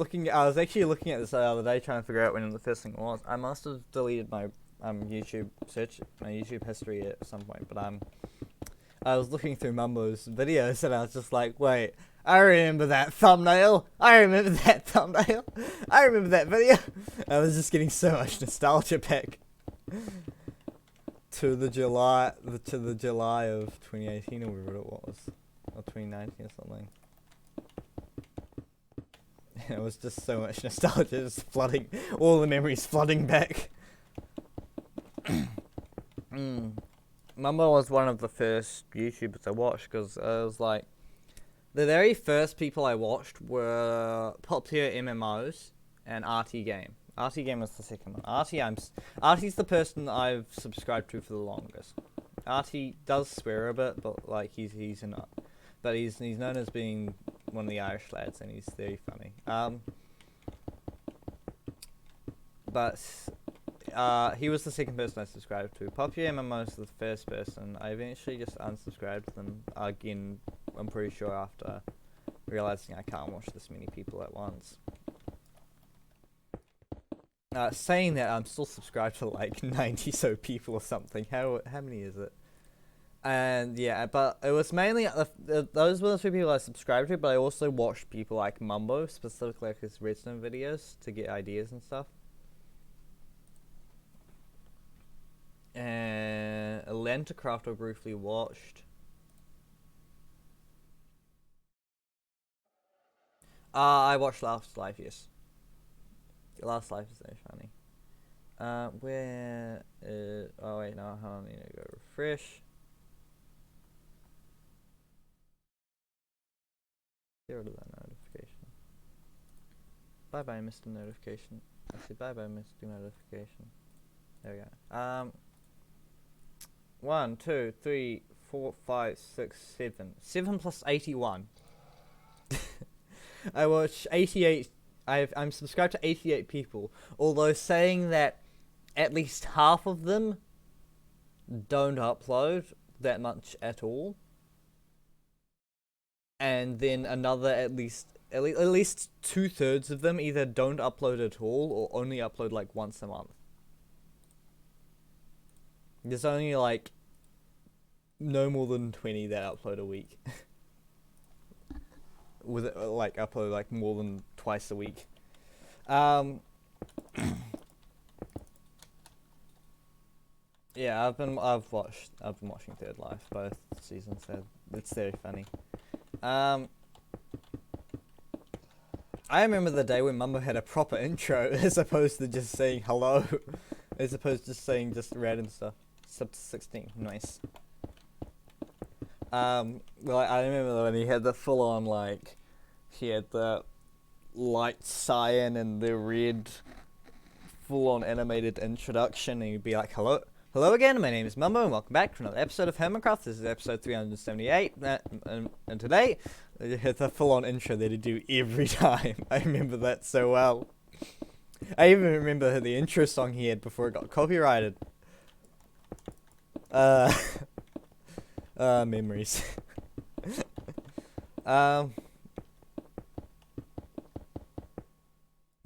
actually looking at this the other day, trying to figure out when the first thing was. I must have deleted my YouTube history at some point, but I was looking through Mumbo's videos and I was just like, wait, I remember that thumbnail. I remember that thumbnail. I remember that video. I was just getting so much nostalgia back to the July of 2018 or whatever it was, or 2019 or something. It was just so much nostalgia, just flooding, all the memories flooding back. Mumbo was one of the first YouTubers I watched, because it was like, the very first people I watched were Popular MMOs and RT Game. RT Game was the second one. RT's the person I've subscribed to for the longest. RT does swear a bit, but like he's known as being one of the Irish lads, and he's very funny. But he was the second person I subscribed to. Popular MMOs was the first person. I eventually just unsubscribed to them again, I'm pretty sure, after realizing I can't watch this many people at once. Saying that, I'm still subscribed to like 90 so people or something. How many is it? And yeah, but it was mainly those were the two people I subscribed to, but I also watched people like Mumbo, specifically like his redstone videos, to get ideas and stuff. And Shamblecraft I briefly watched. I watched Last Life, yes. Last Life is very funny. Where is... Oh wait, no, hold on, I need to go refresh. Get rid of that notification. Bye bye, Mr. Notification. I said bye bye, Mr. Notification. There we go. 1, 2, 3, 4, 5, 6, 7. 7 plus 81. I watch 88. I'm subscribed to 88 people, although saying that at least half of them don't upload that much at all, and then another at least 2/3 of them either don't upload at all or only upload like once a month. There's only like no more than 20 that upload a week. With like upload like more than twice a week. Yeah, I've been watching Third Life, both seasons. It's very funny. I remember the day when Mumbo had a proper intro as opposed to just saying hello, as opposed to just saying just random stuff. Sub to 16, nice. Well, I remember when he had the full-on, like, he had the light cyan and the red full-on animated introduction, and he'd be like, hello again, my name is Mumbo, and welcome back to another episode of Shamblecraft. This is episode 378, and today, he had the full-on intro that he'd do every time. I remember that so well. I even remember the intro song he had before it got copyrighted. Memories.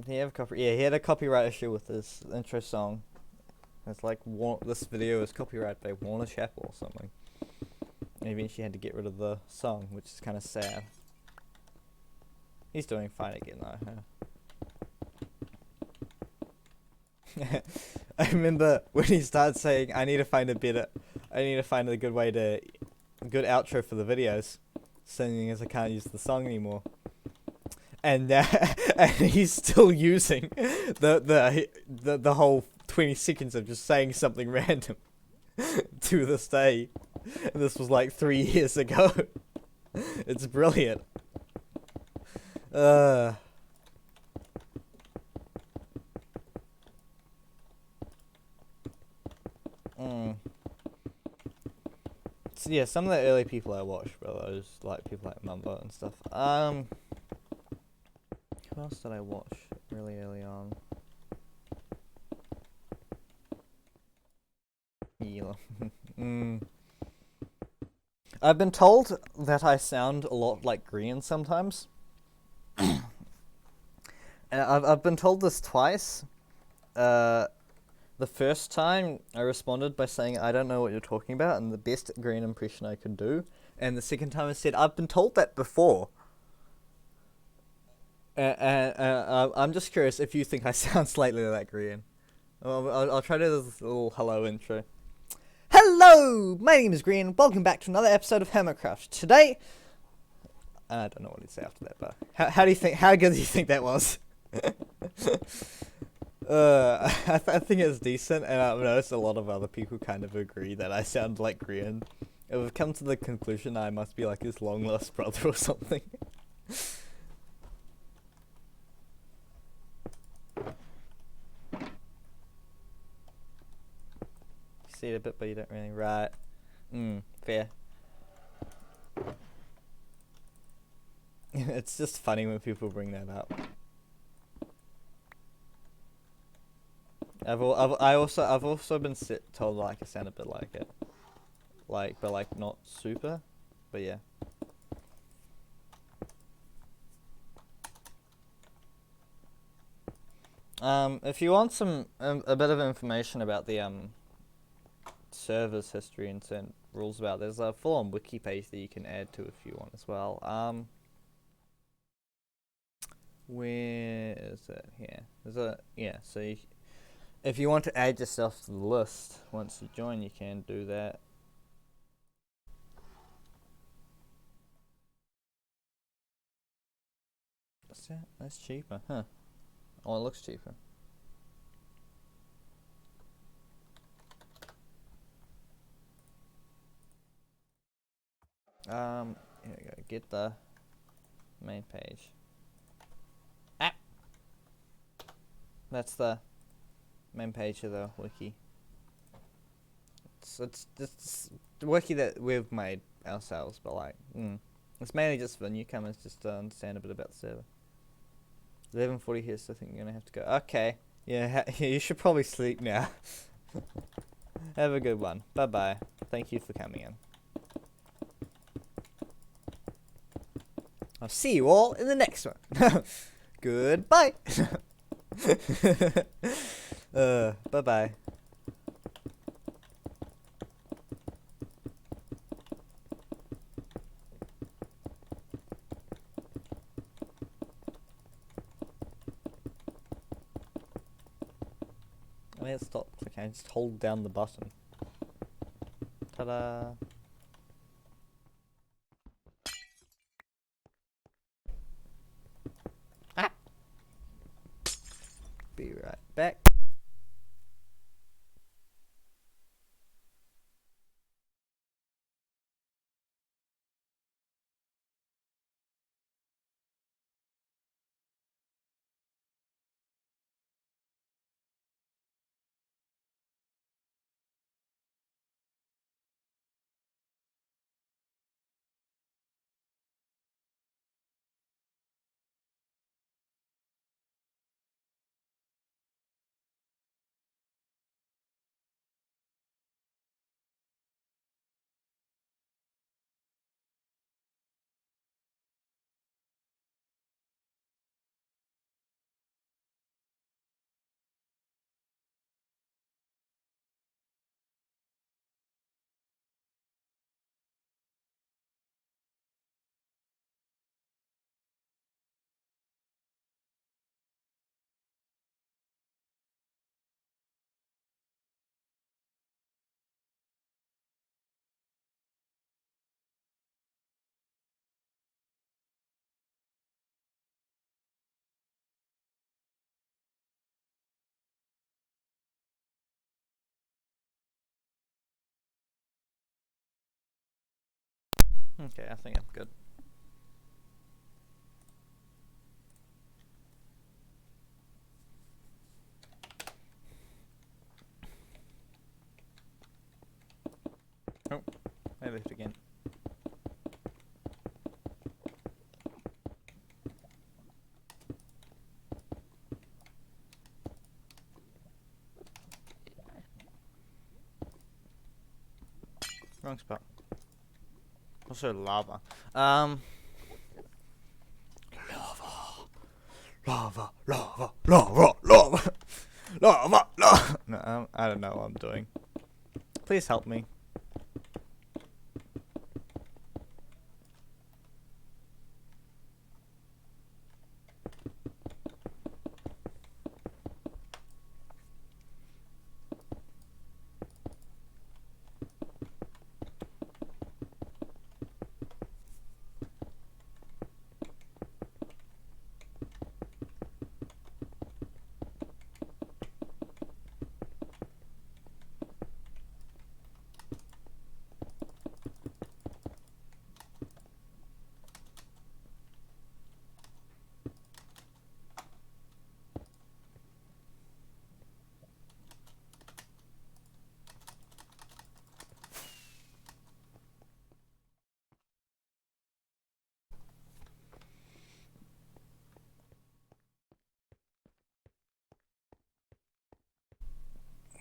He had a copyright issue with his intro song. It's like this video is copyrighted by Warner Chappell or something. And eventually had to get rid of the song, which is kind of sad. He's doing fine again though. Huh? I remember when he started saying, I need to find a good outro for the videos, seeing as I can't use the song anymore. And and he's still using the whole 20 seconds of just saying something random to this day. And this was like 3 years ago. It's brilliant. Mm. So yeah, some of the early people I watched were those like people like Mumbo and stuff. Who else did I watch really early on? Yeah. I've been told that I sound a lot like Grian sometimes. And I've been told this twice. The first time I responded by saying I don't know what you're talking about and the best Grian impression I could do. And the second time I said I've been told that before. I'm just curious if you think I sound slightly like Grian. I'll try to do this little hello intro. Hello! My name is Grian. Welcome back to another episode of Shamblecraft. Today, I don't know what to say after that, but how do you think? How good do you think that was? I think it's decent, and I've noticed a lot of other people kind of agree that I sound like Grian. I've come to the conclusion I must be like his long lost brother or something. You see it a bit, but you don't really. Right. Fair. It's just funny when people bring that up. I've also been told like I sound a bit like it, but like not super, but yeah. If you want some a bit of information about the server's history and certain rules about, there's a full-on wiki page that you can add to if you want as well. Where is it? Here. So if you want to add yourself to the list once you join, you can do that. What's that? That's cheaper, huh? Oh, it looks cheaper. Here we go. Get the main page. That's the main page of the wiki. It's the wiki that we've made ourselves, but like, it's mainly just for newcomers, just to understand a bit about the server. 11:40 here, so I think you're gonna have to go. Okay, yeah, you should probably sleep now. Have a good one. Bye bye. Thank you for coming in. I'll see you all in the next one. Goodbye. Bye bye. I mean, it stopped. Okay, just hold down the button. Ta-da. Be right back. Okay, I think I'm good. Never hit again. Wrong spot. Also lava. Lava. Lava. Lava. Lava. Lava. Lava. Lava. No, I don't know what I'm doing. Please help me.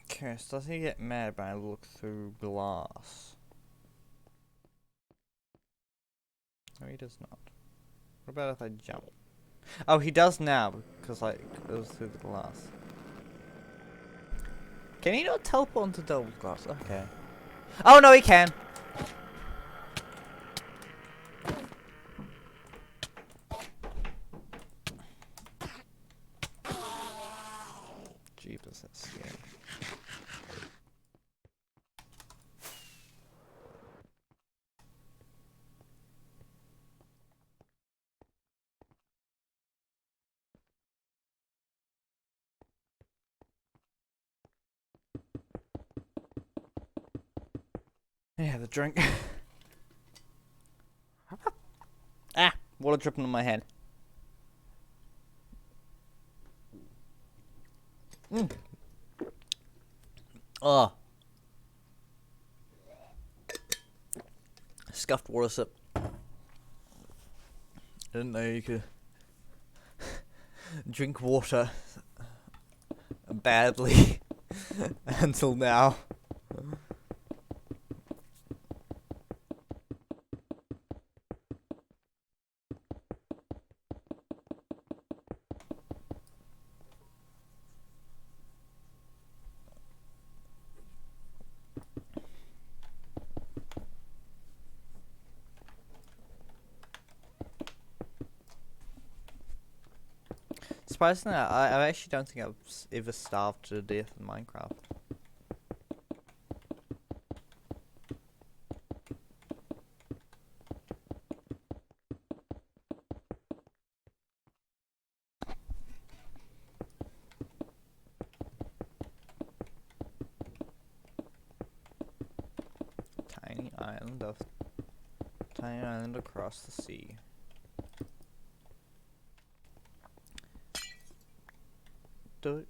Curious, does he get mad when I look through glass? No, he does not. What about if I jump? Oh, he does now, because like, it was through the glass. Can he not teleport onto double glass? Okay. Oh no, he can! Jeepers, that's scary. Yeah, the drink. Ah! Water dripping on my head. Oh. Scuffed water sip. I didn't know you could drink water badly until now. Surprisingly, I actually don't think I've ever starved to death in Minecraft. Tiny island across the sea. Don't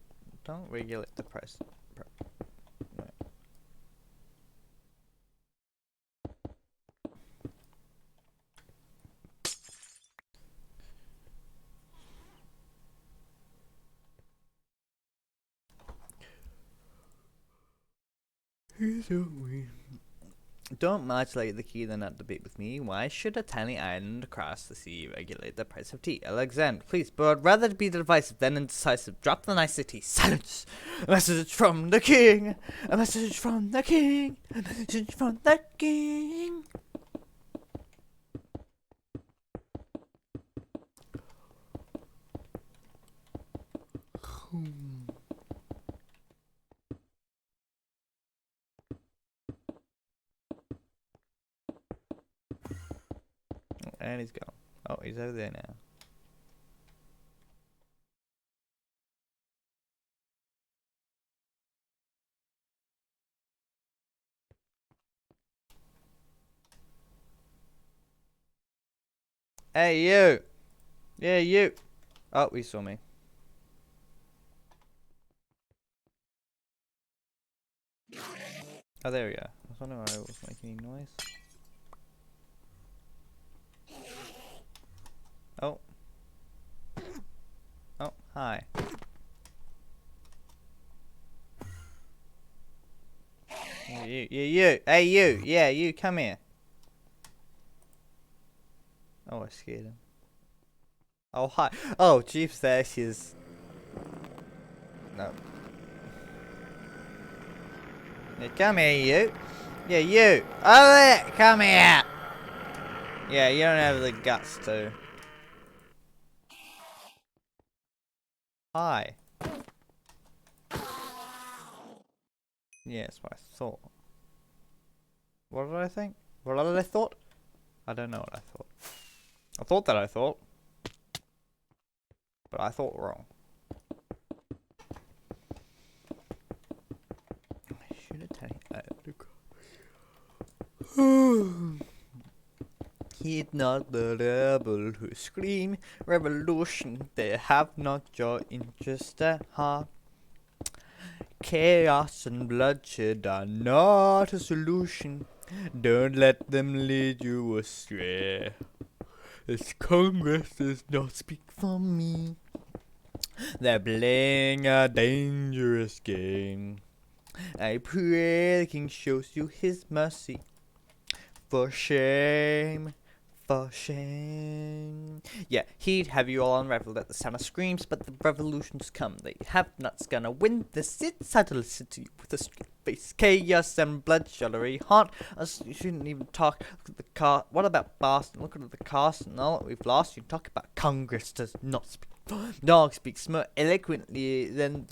regulate the price. No. Don't modulate the key then not debate with me. Why should a tiny island across the sea regulate the price of tea? Alexander, please, but I'd rather be divisive than indecisive. Drop the nicety. Silence! A message from the king! A message from the king! A message from the king! And he's gone. Oh, he's over there now. Hey, you! Yeah, you! Oh, he saw me. Oh, there we go. I was wondering why it was making any noise. Oh. Oh, hi. You. Hey, you. Yeah, you, come here. Oh, I scared him. Oh, hi. Oh, jeeps, there she is. No. Yeah, come here, you. Yeah, you. Oh, there. Come here. Yeah, you don't have the guts to. Hi. Yeah, that's what I thought. What did I think? What did I thought? I don't know what I thought. I thought that I thought. But I thought wrong. I should have taken Heed not the rebel who scream revolution. They have not your interest at heart. Chaos and bloodshed are not a solution. Don't let them lead you astray. This Congress does not speak for me. They're playing a dangerous game. I pray the king shows you his mercy. For shame, for shame. Yeah, he'd have you all unraveled at the sound of screams, but the revolution's come. They have nuts gonna win this. It's hard to listen to you with a straight face. Chaos and bloodshed are hot. You shouldn't even talk. Look at the car. What about Boston? Look at the cast and all that we've lost. You talk about Congress does not speak. Dog speaks more eloquently than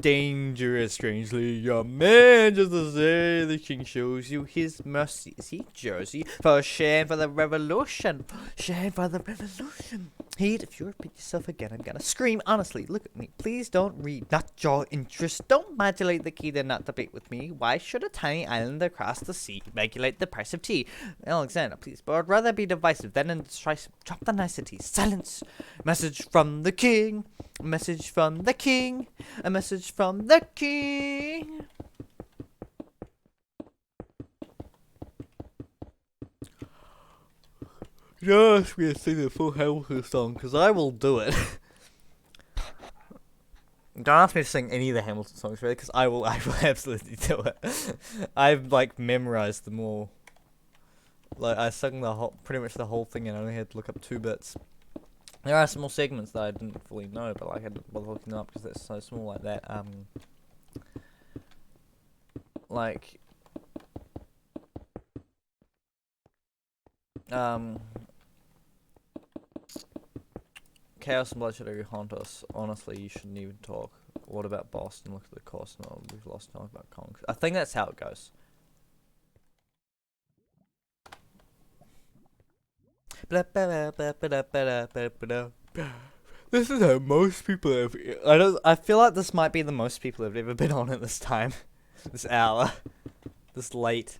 dangerous, strangely. Your man just to say the king shows you his mercy. Is he Jersey? For shame for the revolution. Shame for the revolution. Heed, if you repeat yourself again, I'm gonna scream. Honestly, look at me. Please don't read. Not your interest. Don't modulate the key to not debate with me. Why should a tiny island across the sea regulate the price of tea? Alexander, please. But I'd rather be divisive than indecisive. Drop the niceties. Silence. Message from the king. A message from the king. A message from the king. Don't ask me to sing the full Hamilton song, because I will do it. Don't ask me to sing any of the Hamilton songs, really, because I will absolutely do it. I've, like, memorized them all. Like, I sung pretty much the whole thing, and I only had to look up 2 bits. There are small segments that I didn't fully know, but like, I didn't bother looking them up because they're so small like that. Like, Chaos and bloodshed are haunt us. Honestly, you shouldn't even talk. What about Boston? Look at the cost. No, we've lost talk about Congress. I think that's how it goes. This is how most people have. I feel like this might be the most people have ever been on at this time, this hour, this late.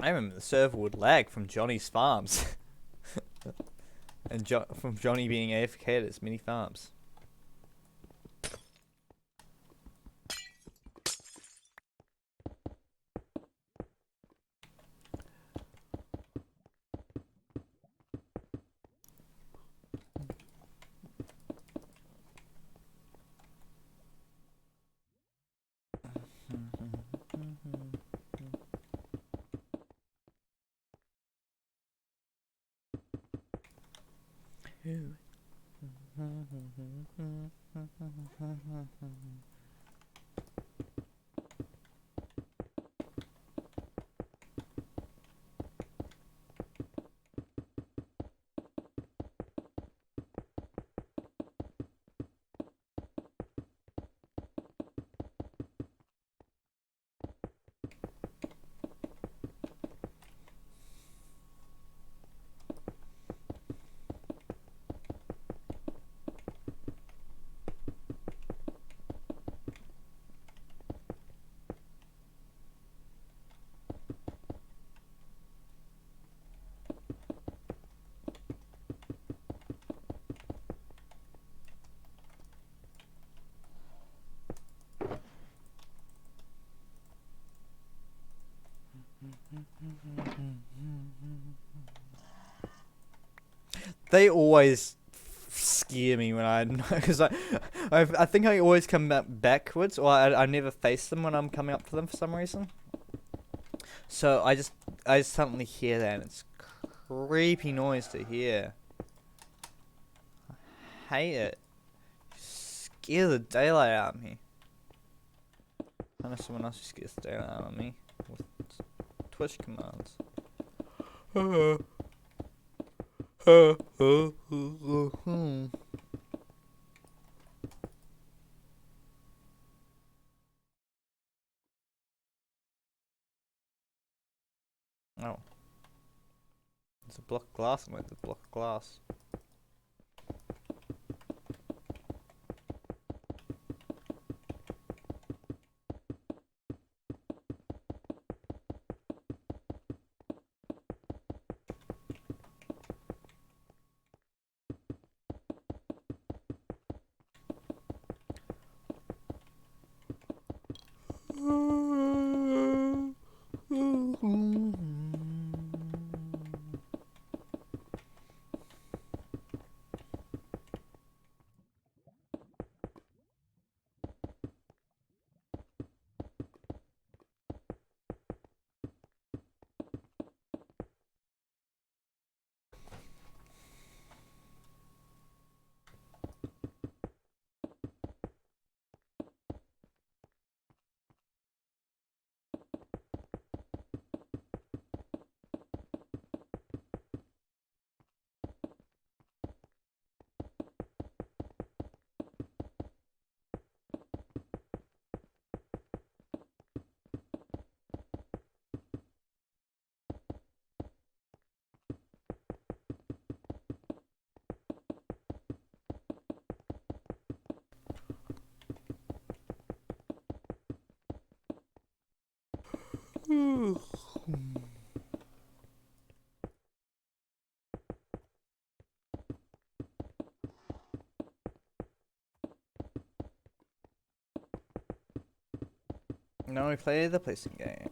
I remember the server would lag from Johnny's farms, and from Johnny being AFK at his mini farms. They always scare me when because I think I always come backwards, or I never face them when I'm coming up to them for some reason. So I just suddenly hear that, and it's creepy noise to hear. I hate it. Scare the daylight out of me. I know someone else who scares the daylight out of me with Twitch commands. Oh. There's a block of glass. I'm like, the block of glass. No, we play the placing game.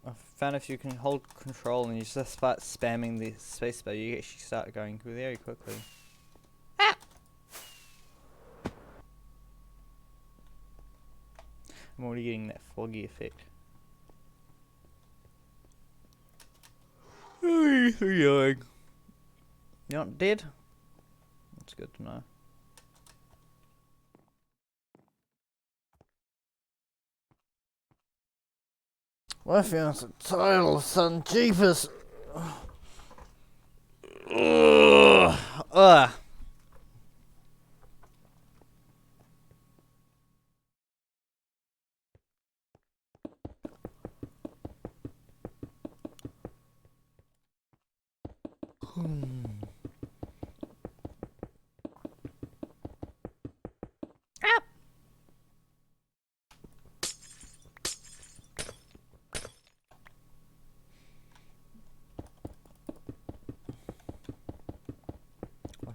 I found if you can hold control and you just start spamming the spacebar, you actually start going very quickly. I'm already getting that foggy effect. You're You're not dead? That's good to know. Well, I found some title, son. Jeepers. Ugh.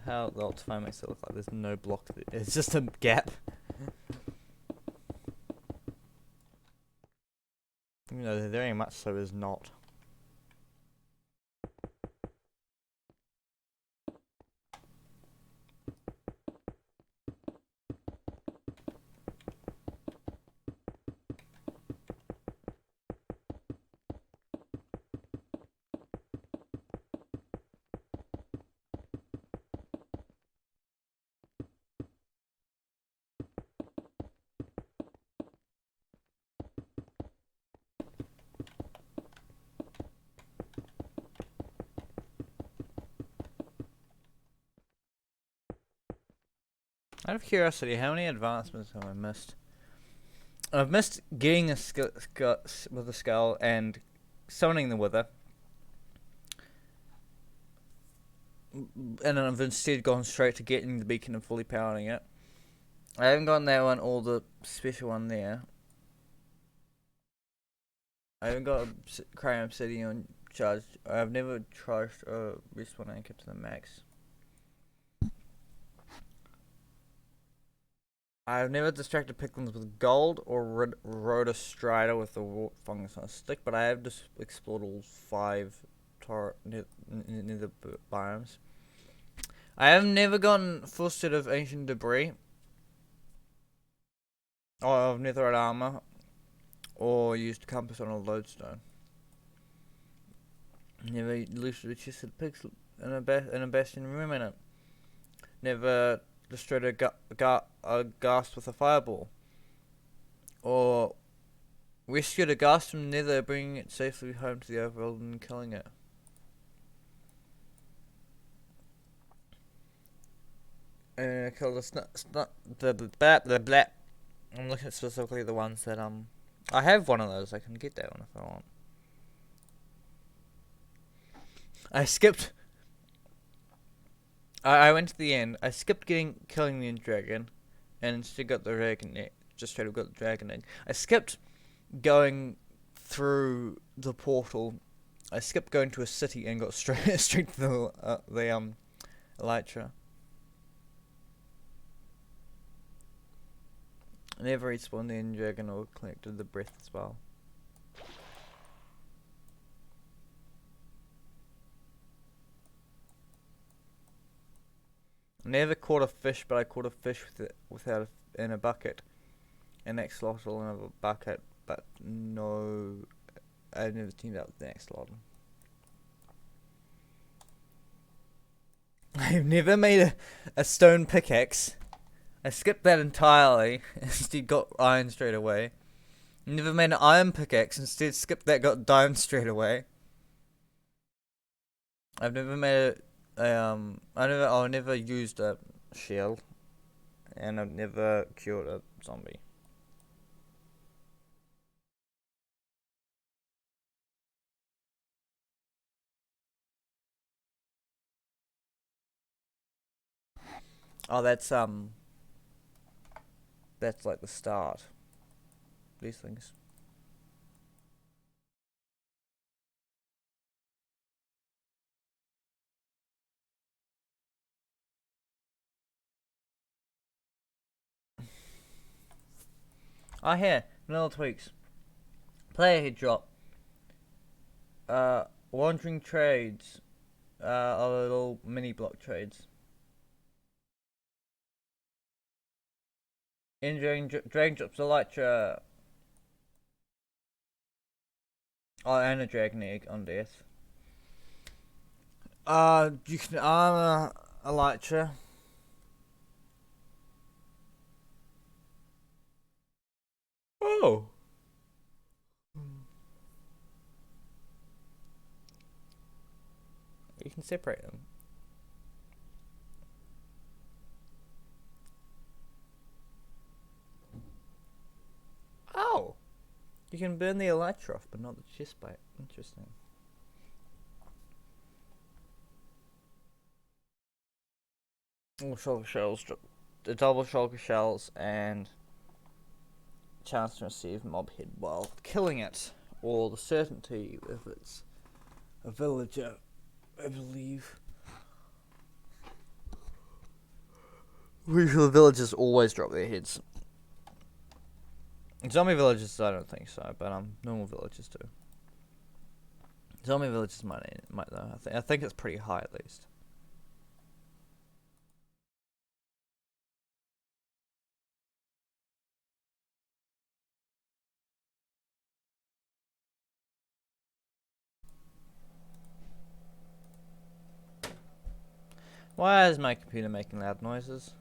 How the Optifine makes it look like there's no block. It's just a gap. Even though there very much so is not. Out of curiosity, how many advancements have I missed? I've missed getting a with a skull and summoning the wither. And then I've instead gone straight to getting the beacon and fully powering it. I haven't gotten that one or the special one there. I haven't got a Crayon Obsidian charged. I've never charged a respawn anchor to the max. I've never distracted piglins with gold or rode a strider with the warp fungus on a stick, but I have just explored all 5 nether biomes. I have never gotten full set of ancient debris, or of netherite armor, or used compass on a lodestone. Never looted a chest of pigs in a bastion room in it. Never destroyed a ghast with a fireball. Or rescued a ghast from nether, bringing it safely home to the overworld and killing it. And I killed the I'm looking at specifically the ones that I have one of those. I can get that one if I want. I skipped. I went to the end. I skipped killing the end dragon, and instead got the dragon egg. Just straight up got the dragon egg. I skipped going through the portal. I skipped going to a city and got straight to the elytra. I never respawned the end dragon or collected the breath as well. I never caught a fish, but I caught a fish in a bucket. An axolotl in a bucket, but no, I never teamed up with the axolotl. I've never made a stone pickaxe. I skipped that entirely. Instead, got iron straight away. Never made an iron pickaxe. Instead, skipped that, got diamond straight away. I've never made I never used a shell, and I've never killed a zombie. Oh, that's like the start. These things. Oh, here, vanilla tweaks. Player head drop. Wandering trades. Are little mini block trades. Dragon drops elytra. Oh, and a dragon egg on death. You can armor elytra. Oh. You can separate them. Oh! You can burn the elytra off, but not the chest plate. Interesting. All shulker shells, the double shulker shells, and chance to receive mob head while killing it, or the certainty if it's a villager, I believe. Usually villagers always drop their heads. Zombie villagers, I don't think so, but normal villagers do. Zombie villagers might though. I think it's pretty high at least. Why is my computer making loud noises?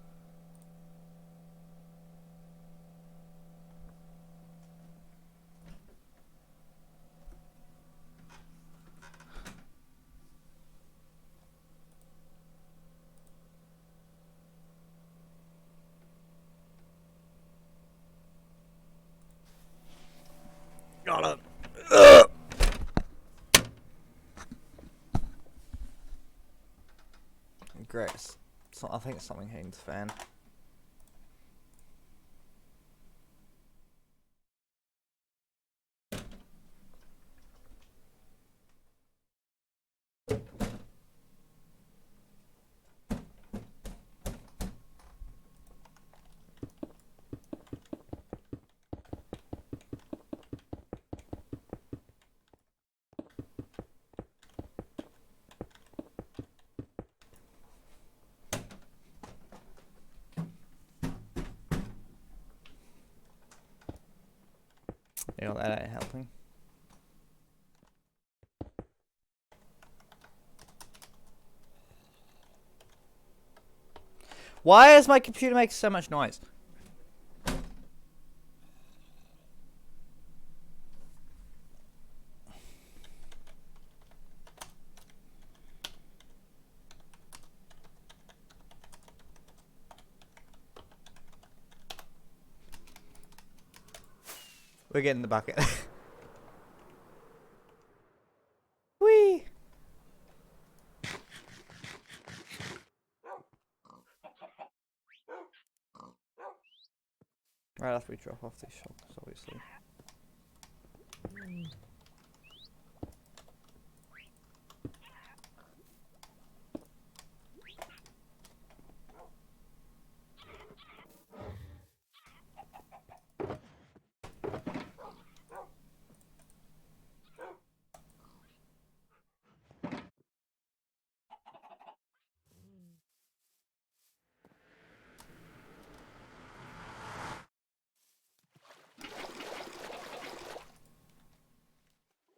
Got it. Great. So I think it's something hitting the fan. Yeah, that ain't helping. Why does my computer make so much noise? We're getting the bucket. Whee! Right after we drop off these shocks, obviously.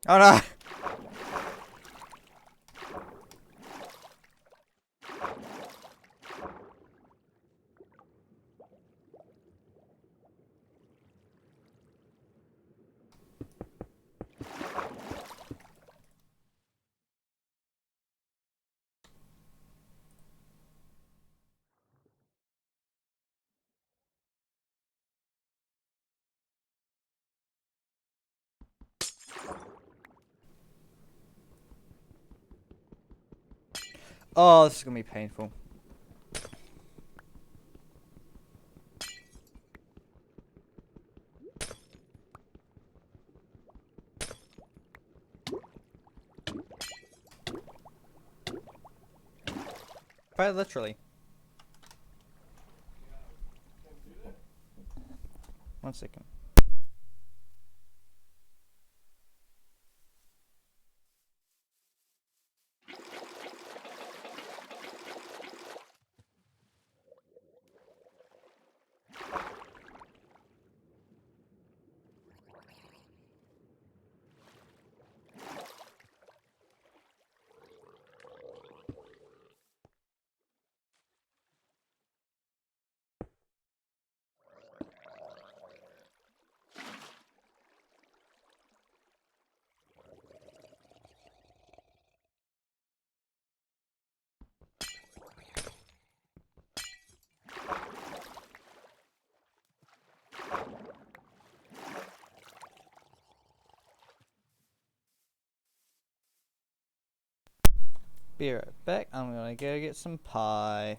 Oh no! Oh, this is gonna be painful. Quite literally. One second. Be right back. I'm gonna go get some pie.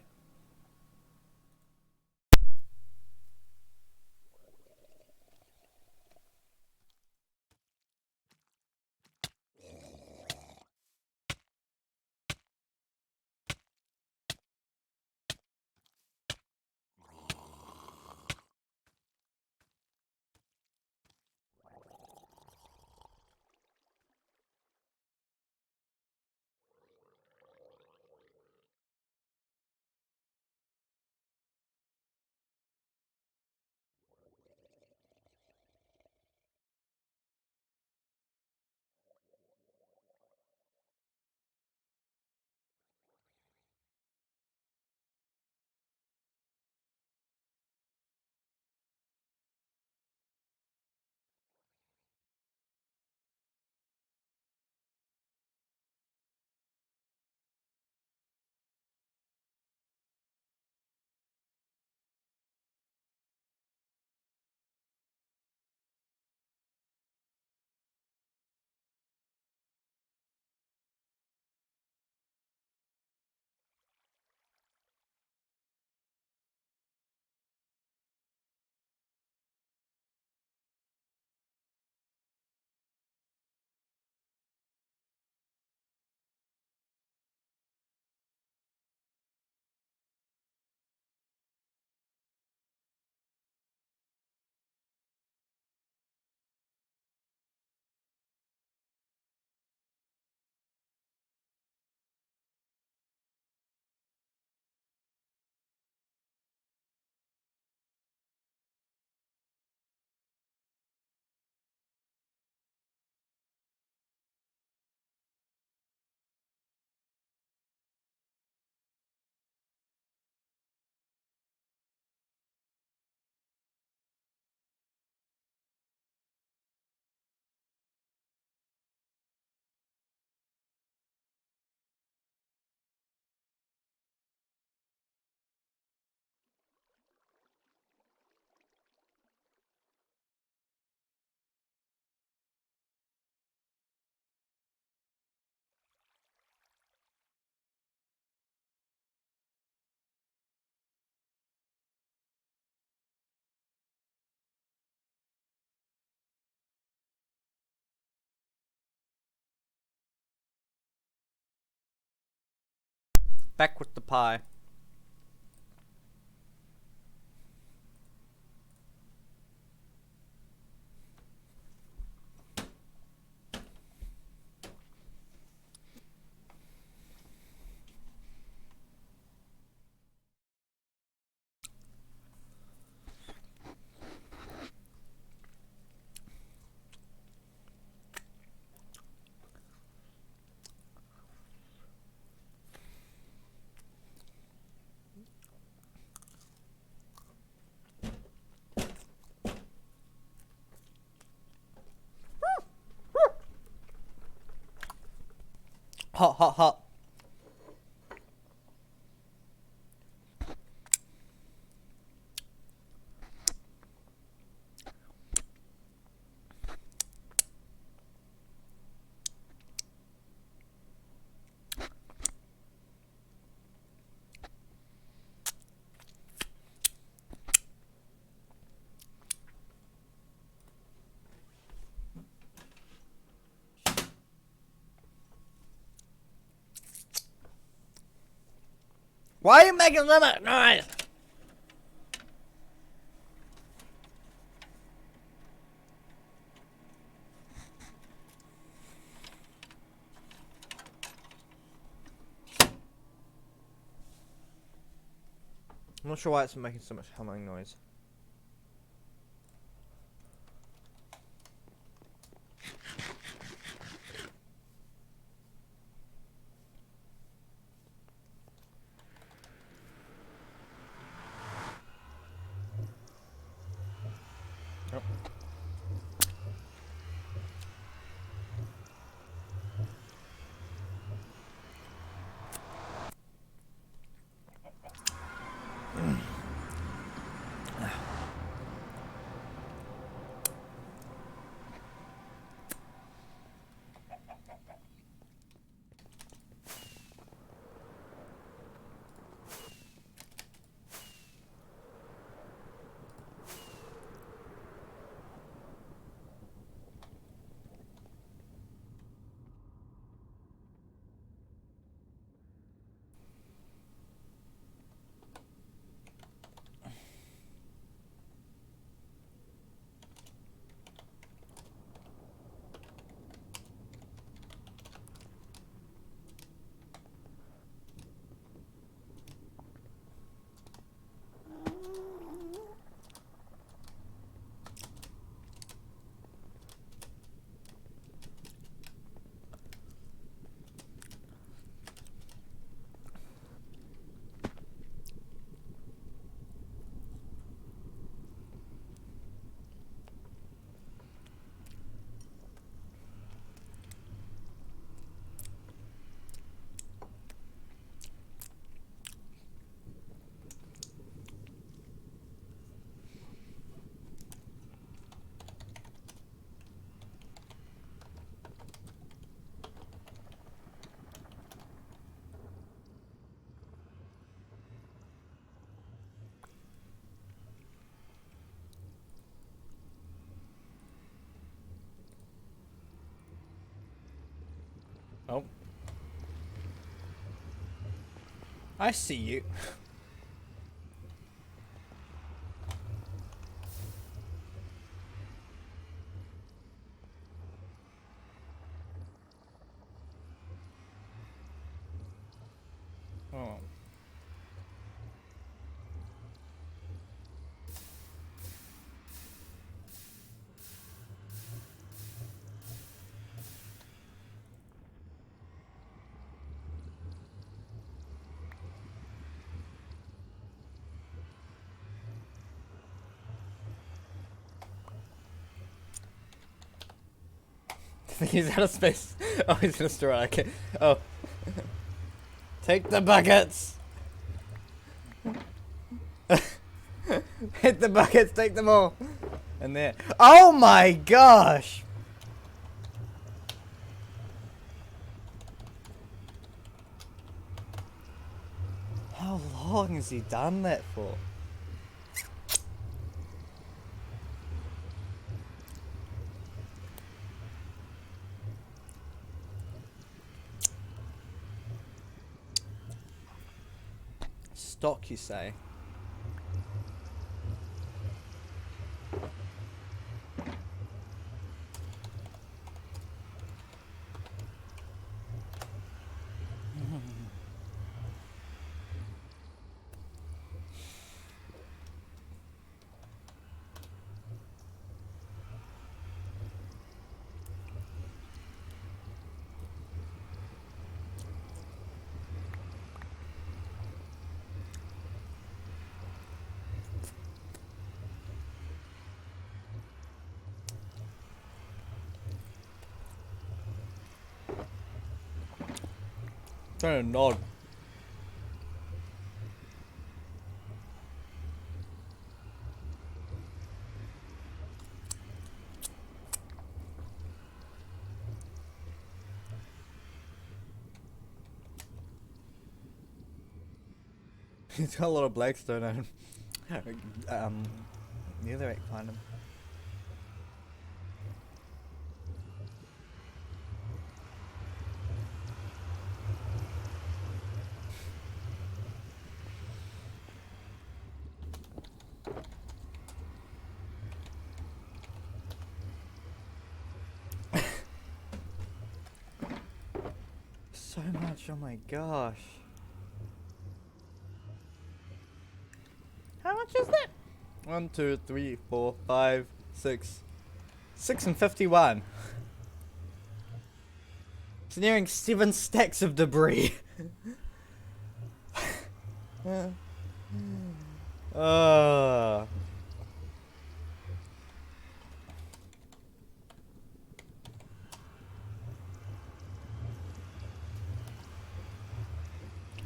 Back with the pie. Hot, hot, hot. Why are you making so much noise? I'm not sure why it's making so much humming noise. Oh. Oh. I see you. Oh. He's out of space. Oh, he's gonna store it. Okay. Oh. Take the buckets! Hit the buckets, take them all! And there. Oh my gosh! How long has he done that for? stock, you say? Trying to nod. He's got a lot of blackstone on him. The other egg find him. So much, oh my gosh. How much is that? 1, 2, 3, 4, 5, 6. 6 and 51. It's nearing 7 stacks of debris. Oh.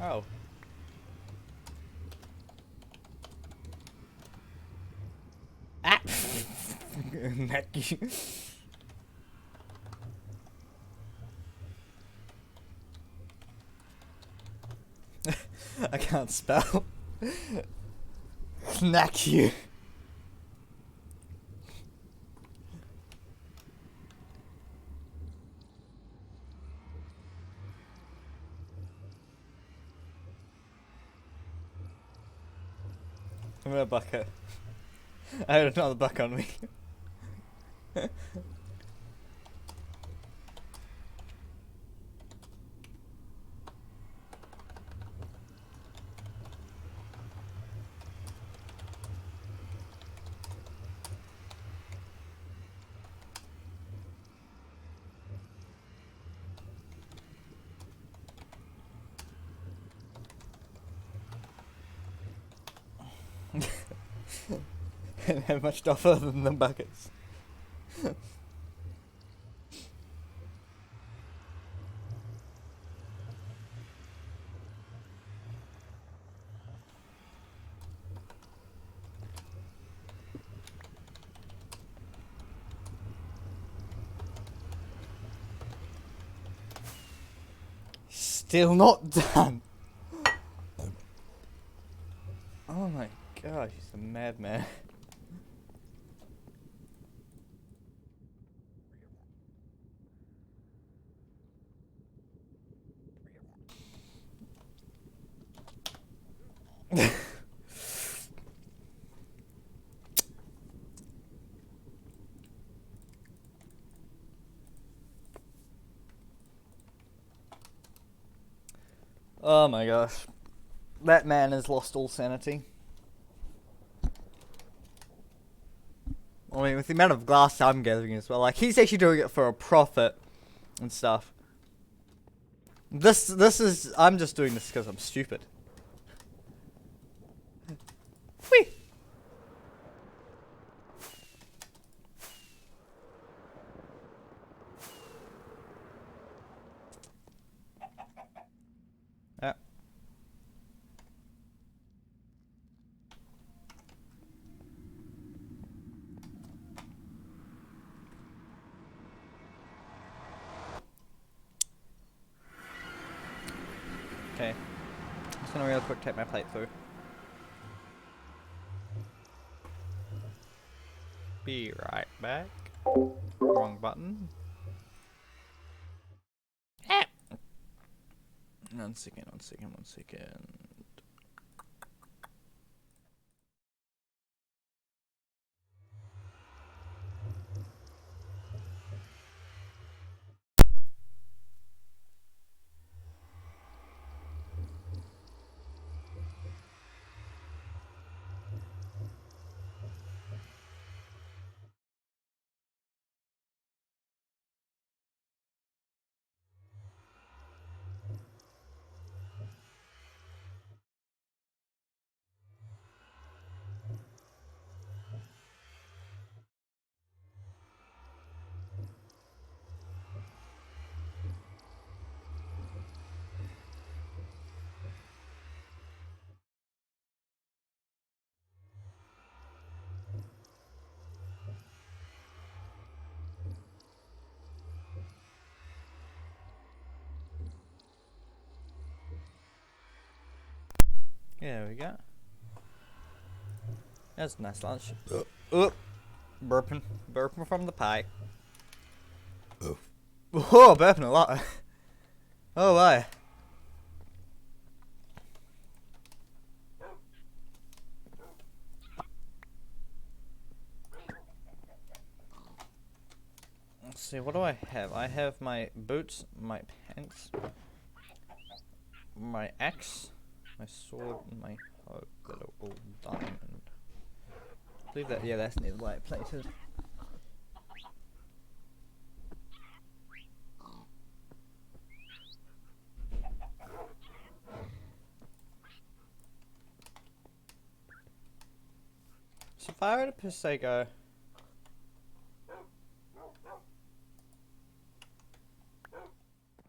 Oh. Ah! Neck. I can't spell. Snack you. I'm in a bucket. I had another buck on me. And have much stuff other than the buckets. Still not done. Oh my gosh, he's a madman. Oh my gosh. That man has lost all sanity. I mean, with the amount of glass I'm gathering as well, like, he's actually doing it for a profit and stuff. This is, I'm just doing this because I'm stupid. Whee! Yeah. Okay. Just gonna real quick take my plate through. Be right back. Wrong button. Ah. One second. There we go. That's a nice lunch. Oh, burping from the pipe. Oh, burping a lot. Oh, why? Let's see, what do I have? I have my boots, my pants, my axe, my sword, and my hoe that are all diamond. I believe that, yeah, that's near the right places. So if I were to per se go...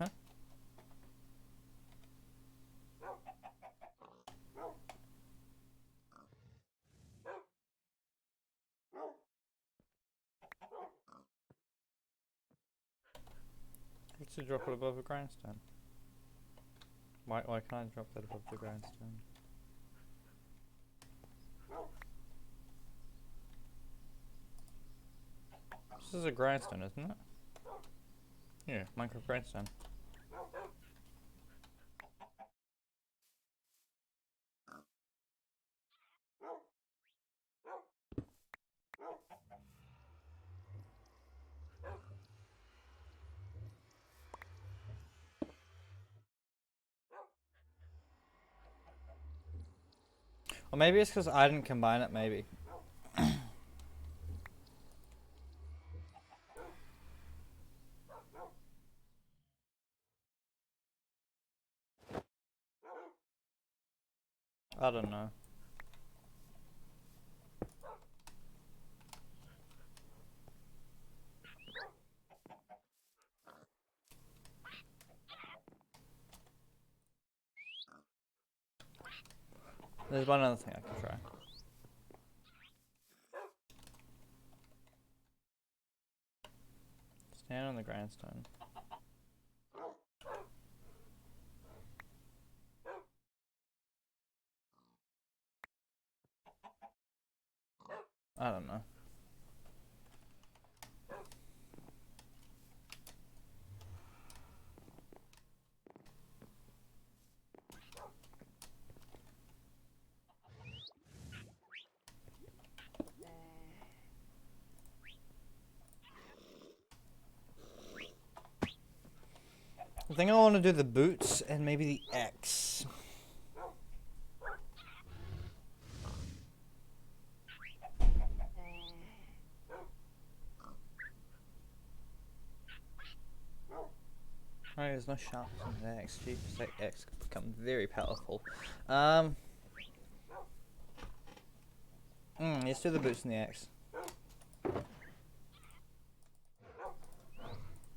Huh? Let's drop it above a grindstone. Why can't I drop that above the grindstone? This is a grindstone, isn't it? Yeah, Minecraft grindstone. Or maybe it's because I didn't combine it, maybe. I don't know. There's one other thing I can try. Stand on the grindstone. I don't know. I think I want to do the boots and maybe the axe. Oh, there's no sharps in the axe. Jeez, that axe could become very powerful. Let's do the boots and the axe.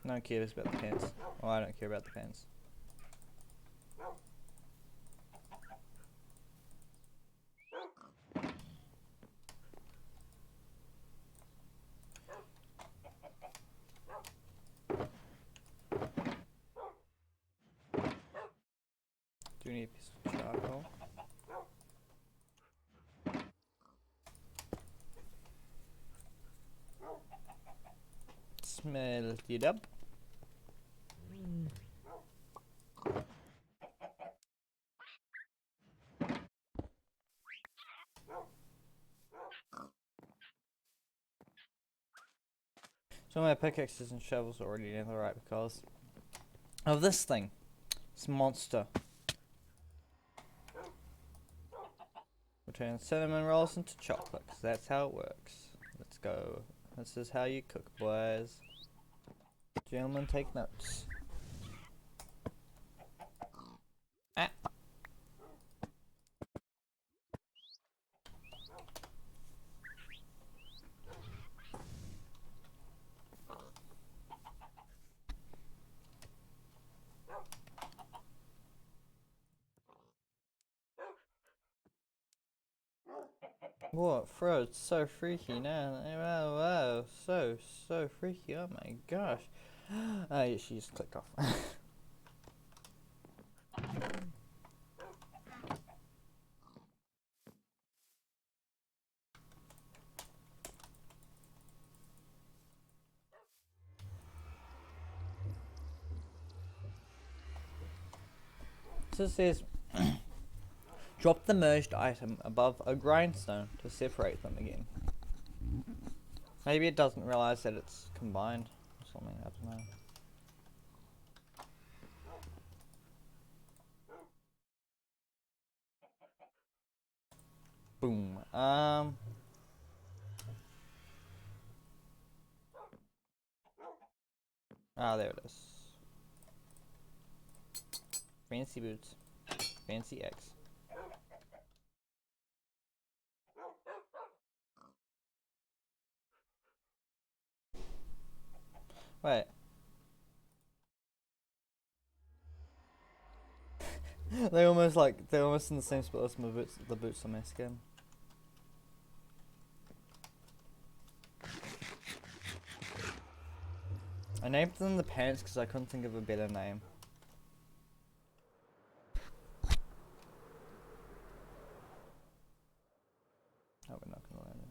No one cares about the pants. Well, I don't care about the pants. Do you need a piece of charcoal? Smell it up. So my pickaxes and shovels are already in the right because of this thing. This monster. We'll turn cinnamon rolls into chocolate, 'cause that's how it works. Let's go. This is how you cook, boys. Gentlemen, take notes. Ah. What? Fro, it's so freaky now. Wow, so freaky. Oh my gosh. Oh, yeah, she just clicked off. Also says drop the merged item above a grindstone to separate them again. Maybe it doesn't realize that it's combined or something, I don't know. Boom. There it is. Fancy boots. Fancy X. Wait. they're almost in the same spot as my boots, the boots on my skin. I named them the pants because I couldn't think of a better name. Oh, we're not gonna learn it.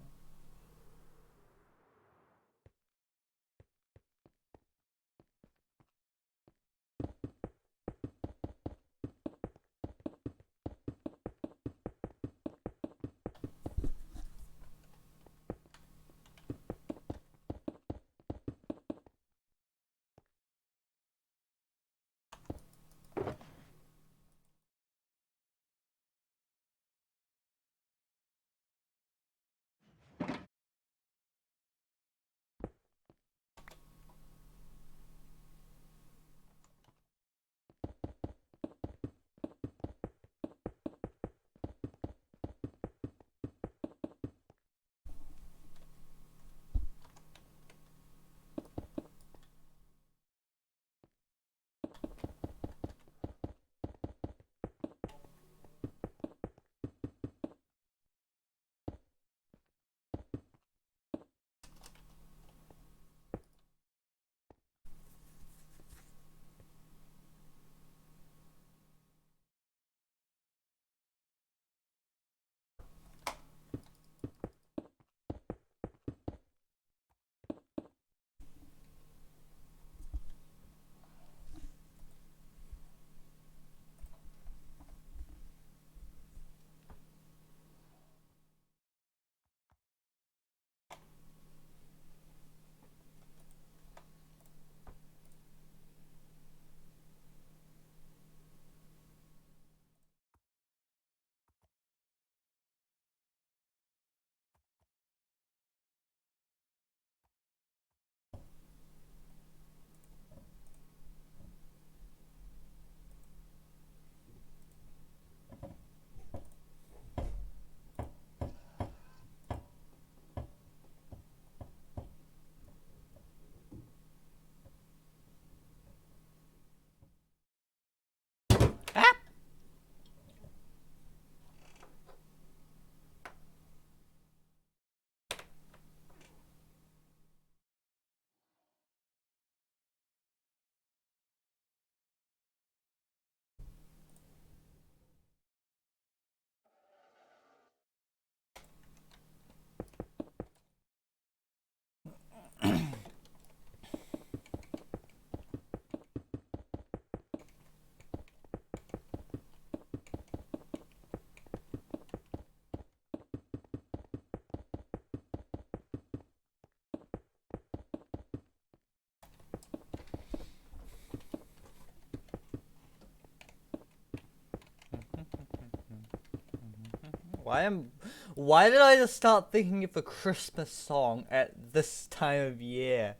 Why did I just start thinking of a Christmas song at this time of year?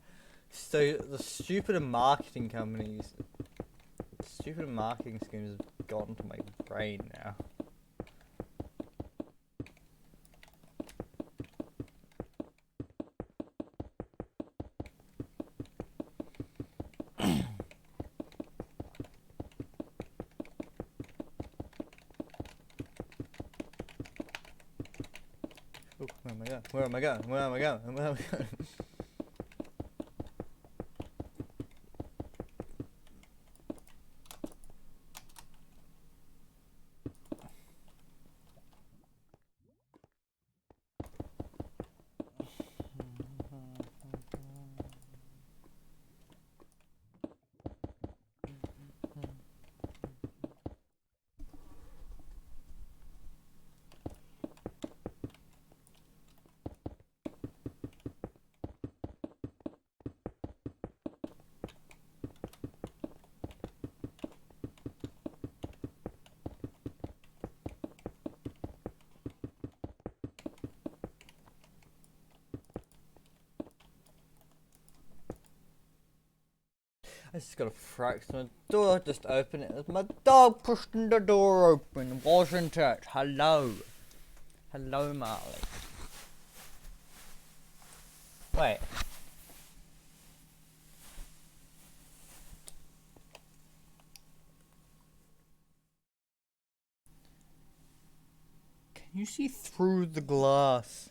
So the stupid marketing schemes have gotten to my brain now. Ooh, where am I going? Where am I going? Where am I going? Where am I going? I just got a fright 'cause my door just opened. It was my dog pushing the door open, wasn't it? Hello. Hello, Marley. Wait. Can you see through the glass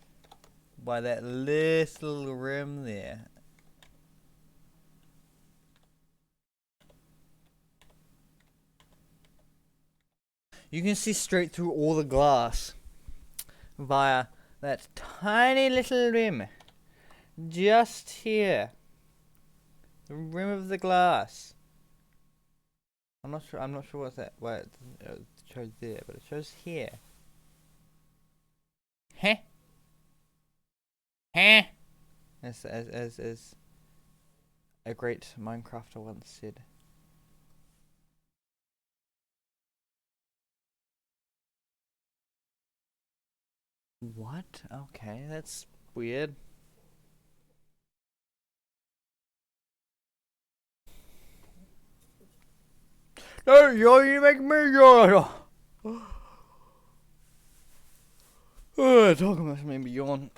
by that little rim there? You can see straight through all the glass via that tiny little rim. Just here. The rim of the glass. I'm not sure what's that. What it shows there, but it shows here. Heh. Heh. As a great Minecrafter once said. What? Okay, that's weird. No, you make me yawn. Oh, talking about maybe yawn.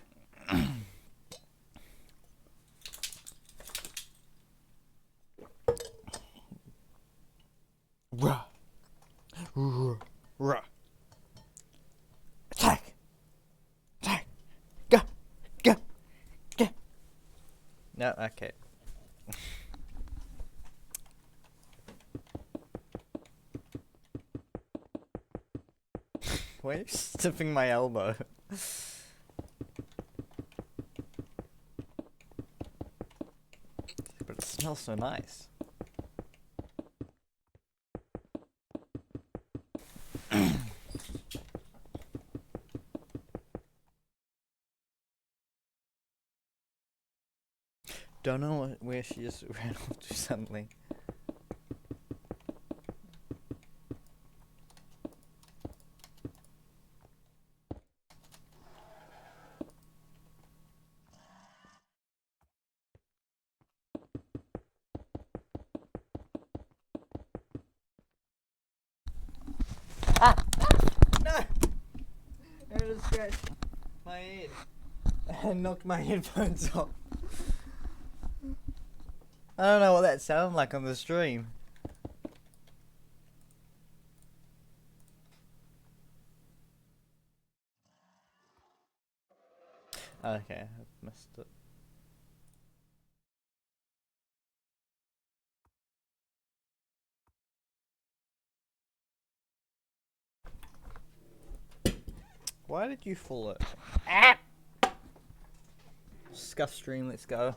Rah. Rah. Attack. Attack. Go. Go. Go. No, okay. Why are you stiffing my elbow? But it smells so nice. Don't know where she just ran off to suddenly. Ah! No! I just scratched my head and knocked my headphones off. I don't know what that sounded like on the stream. Okay, I missed it. Why did you fall it? Ah! Scuff stream, let's go.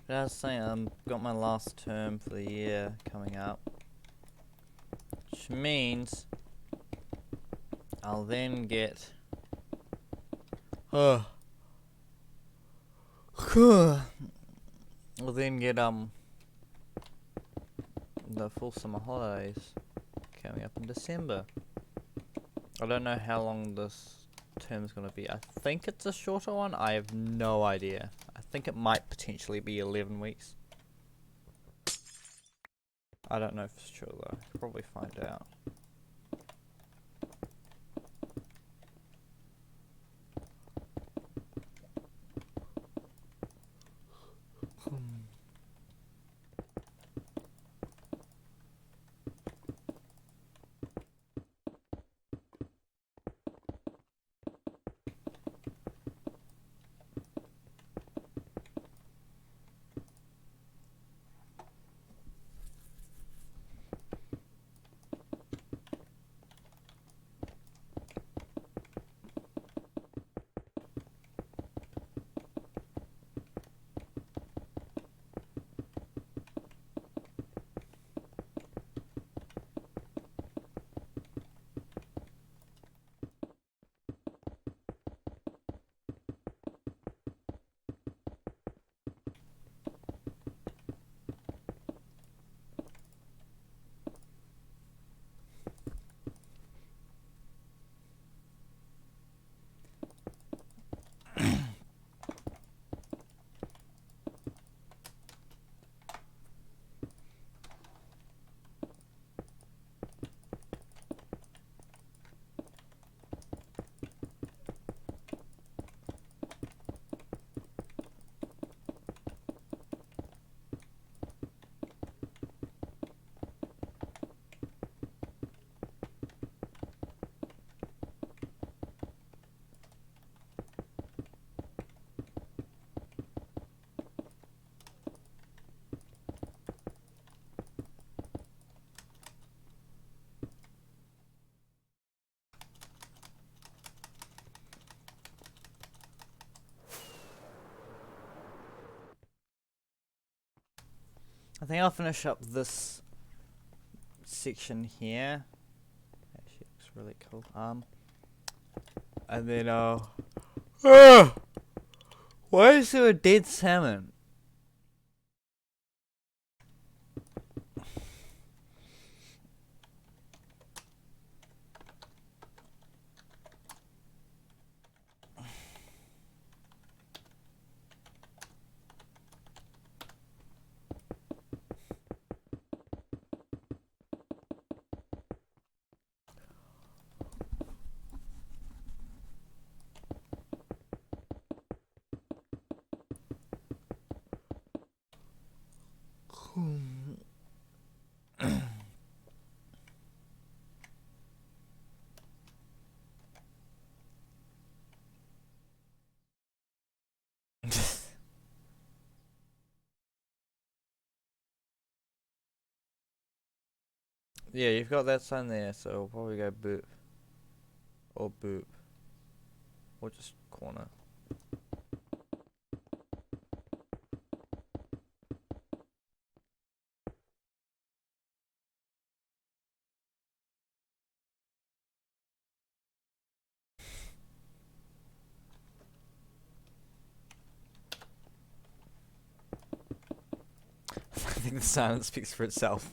But I was saying, got my last term for the year coming up, which means I'll then get I'll then get the full summer holidays coming up in December. I don't know how long this term's gonna be. I think it's a shorter one. I have no idea. I think it might potentially be 11 weeks. I don't know for sure though. I'll probably find out. I think I'll finish up this section here. Actually, looks really cool. And then why is there a dead salmon? Yeah, you've got that sign there, so we'll probably go boop. Or boop. Or just corner. I think the silence speaks for itself.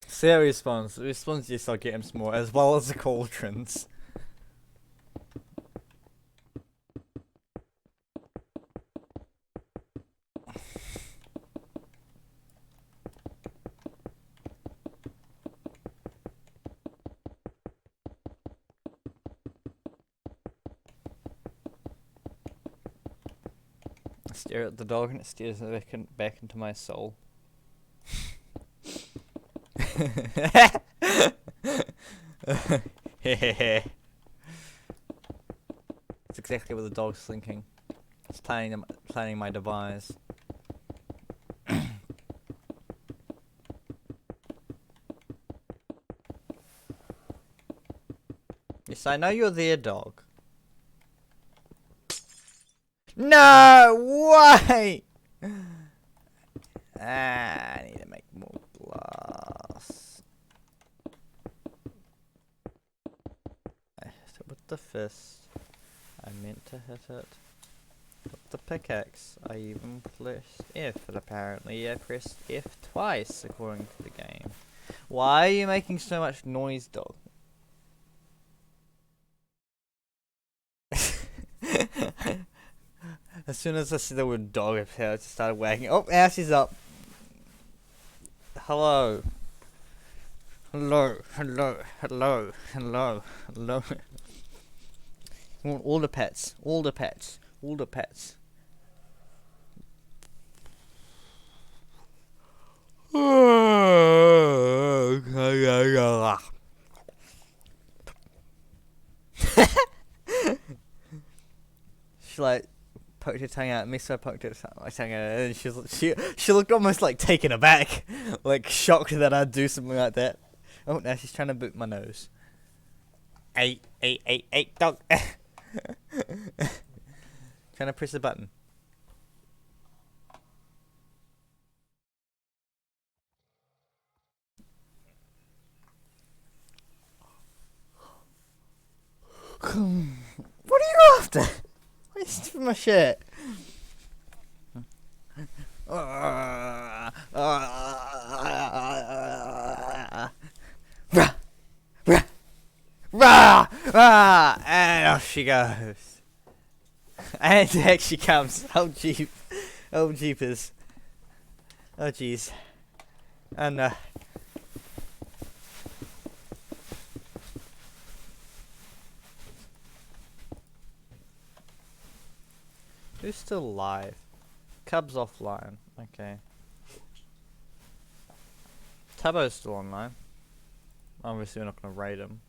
See how he responds. He responds, yes, I'll get him some more, as well as the cauldrons. I stare at the dog and it stares back into my soul. It's exactly what the dog's thinking. It's planning my demise. Yes, I know you're there, dog. No! Why? I need to make more glass. I hit it with the fist. I meant to hit it with the pickaxe. I even pressed F, but apparently I pressed F twice, according to the game. Why are you making so much noise, dog? As soon as I see the word dog appear, I just started wagging. Oh, now she's up. Hello. Hello, hello, hello, hello, hello. I want all the pets, all the pets, all the pets. She like poked her tongue out at me, so I poked her tongue out, and she looked almost like taken aback, like shocked that I'd do something like that. Oh, now she's trying to boot my nose. Hey, dog. Trying to press the button. What are you after? Why are you stealing my shit? And off she goes. And heck she comes. Oh jeep. Oh jeepers. Oh jeez. And who's still alive? Cub's offline. Okay. Tabo's still online. Obviously we're not gonna raid him.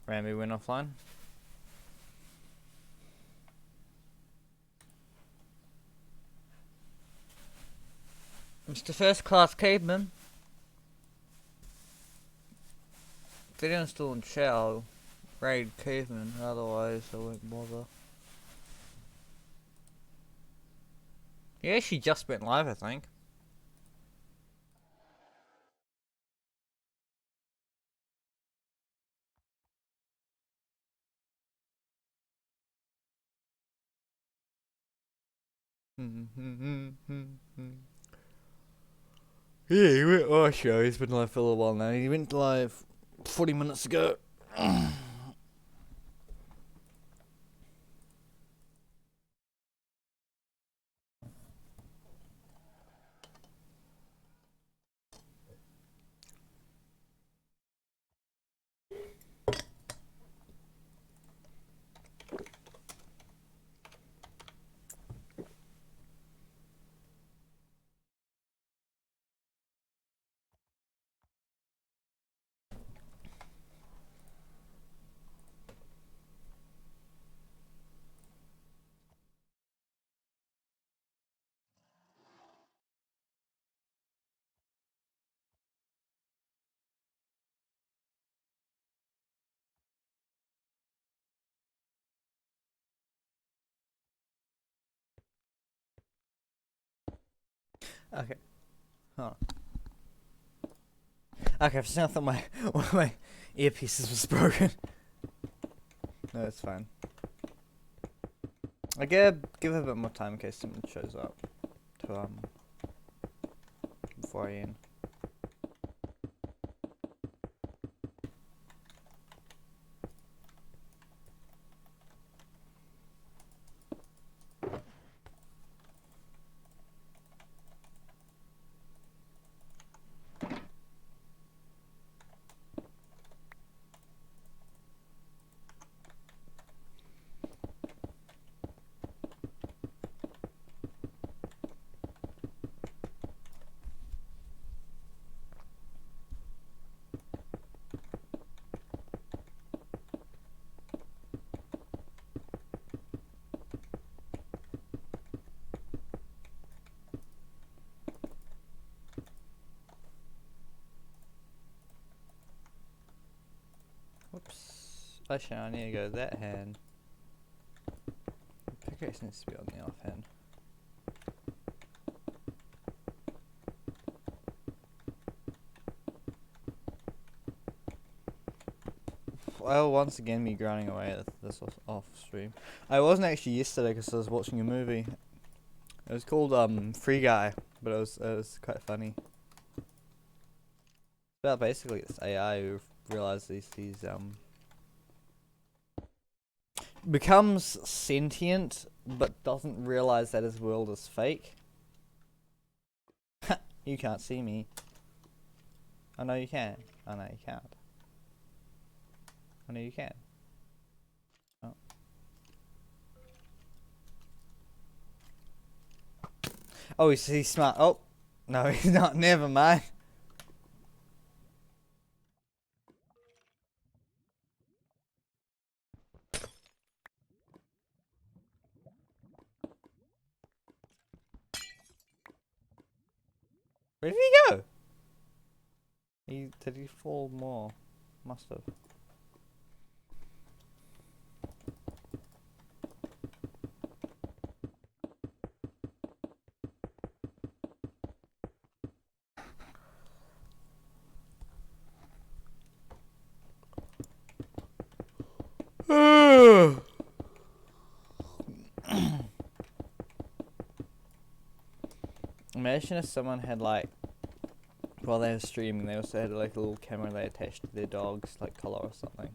Ramby went offline. Mr. First Class Caveman. If they don't install in chat, I'll raid Caveman, otherwise I won't bother. Yeah, she just went live, I think. Yeah, he went. Oh, sure, he's been live for a little while now. He went live 40 minutes ago. Okay. Hold on. Okay, for some, I thought one of my earpieces was broken. No, it's fine. I give it a bit more time in case someone shows up to before I end. Whoops. Actually, I need to go that hand. The pickaxe needs to be on the off hand. Well, once again, me grinding away at this off stream. I wasn't actually yesterday because I was watching a movie. It was called Free Guy, but it was quite funny. It's about basically this AI who realizes he's becomes sentient, but doesn't realize that his world is fake. You can't see me. I know you can. I know you can't. I know you can. Oh. Oh, he's smart. Oh, no, he's not. Never mind. Where did he go? Did he fall more? Must have. Imagine if someone had like, while they were streaming, they also had like a little camera they attached to their dog's like collar or something,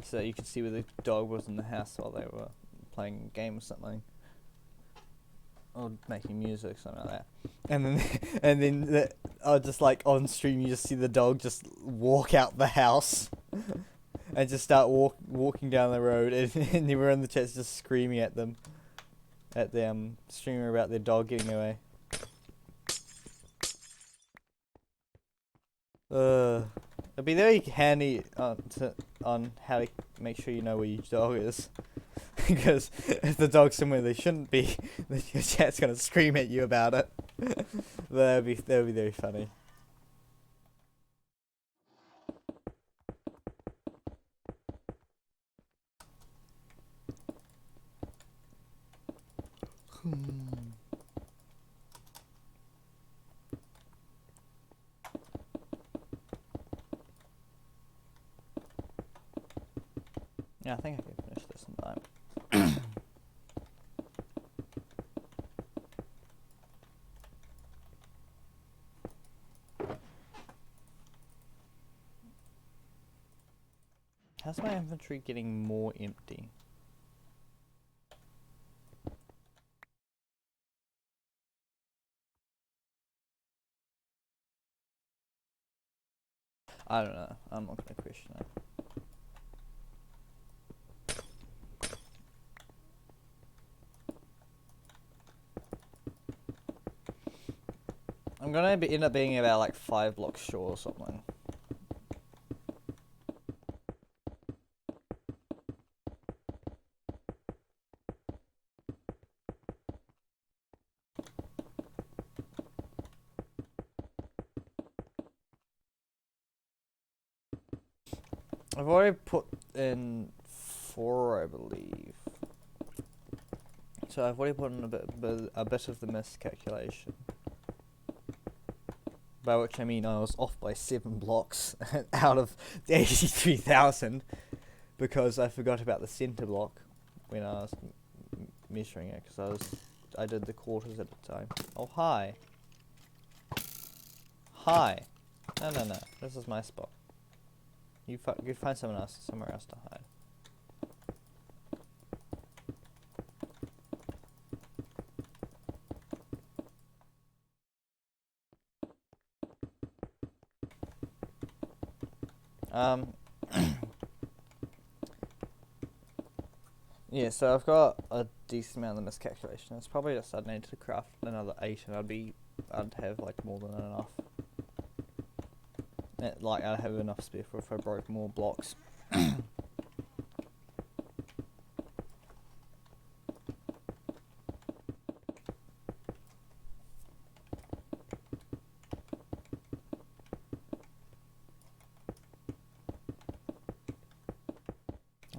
so that you could see where the dog was in the house while they were playing a game or something, or making music, something like that. And then just like on stream, you just see the dog just walk out the house and just start walking down the road, and everyone in the chat's just screaming at them, at the streamer about their dog getting away. It'd be very handy on how to make sure you know where your dog is. Because if the dog's somewhere they shouldn't be, then your chat's gonna scream at you about it. That'd be very funny. Yeah, I think I can finish this in time. How's my inventory getting more empty? I don't know. I'm not gonna question it. I'm gonna end up being about like 5 blocks short or something. I've already put in 4, I believe. So I've already put in a bit of the miscalculation. By which I mean I was off by 7 blocks out of the 83,000 because I forgot about the center block when I was measuring it because I did the quarters at the time. Oh hi. Hi. No. This is my spot. You find somewhere else to hide. Yeah, so I've got a decent amount of miscalculation. It's probably just I'd need to craft another 8 and I'd have like more than enough. Like I'd have enough spare for if I broke more blocks. I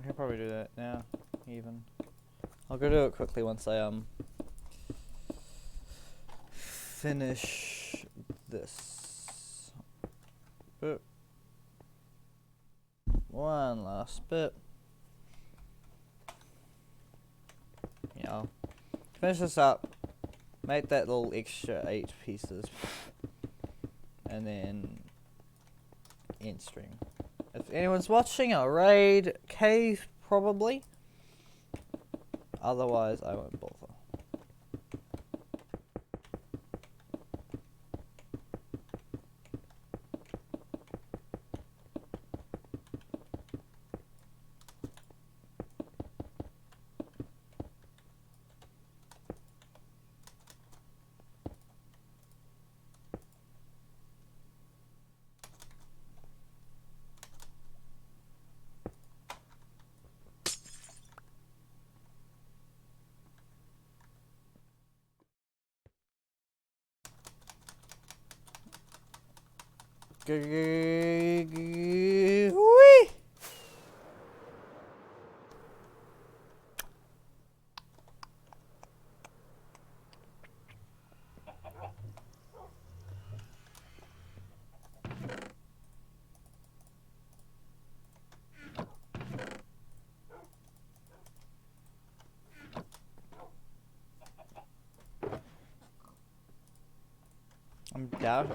could probably do that now, even. I'll go do it quickly once I finish this. But one last bit. Yeah, I'll finish this up. Make that little extra 8 pieces, and then end stream. If anyone's watching, I'll raid cave probably. Otherwise, I won't bother. Whee!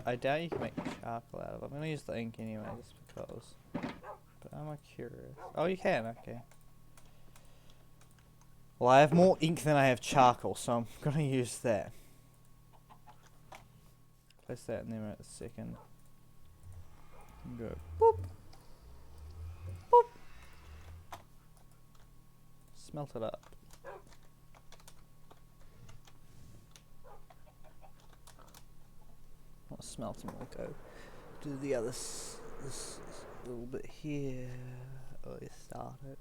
I doubt you can make charcoal out of it. I'm gonna use the ink anyway, just because. But I'm curious. Oh, you can. Okay. Well, I have more ink than I have charcoal, so I'm gonna use that. Place that in there at a second. Go. Boop. Boop. Smelt it up. Not smelting, we'll go do the this little bit here. Oh, it started.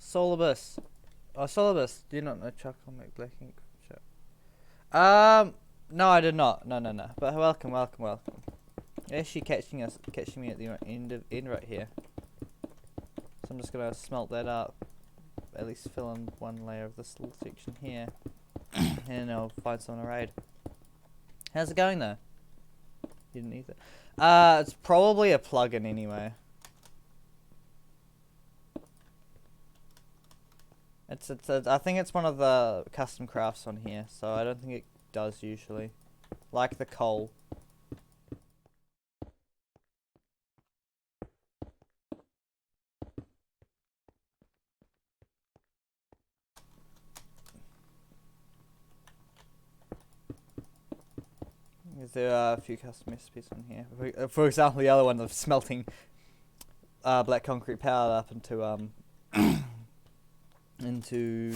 Solibus. Oh, Solibus. Do you not know Chuckle McBlack ink? No, I did not. No. But welcome. Is she catching me at the end right here? So I'm just gonna smelt that up. At least fill in one layer of this little section here, and I'll find someone to raid. How's it going though? You didn't either. It's probably a plugin anyway. I think it's one of the custom crafts on here, so I don't think it does usually. Like the coal. There are a few custom recipes on here. For example, the other one of smelting black concrete powder up into into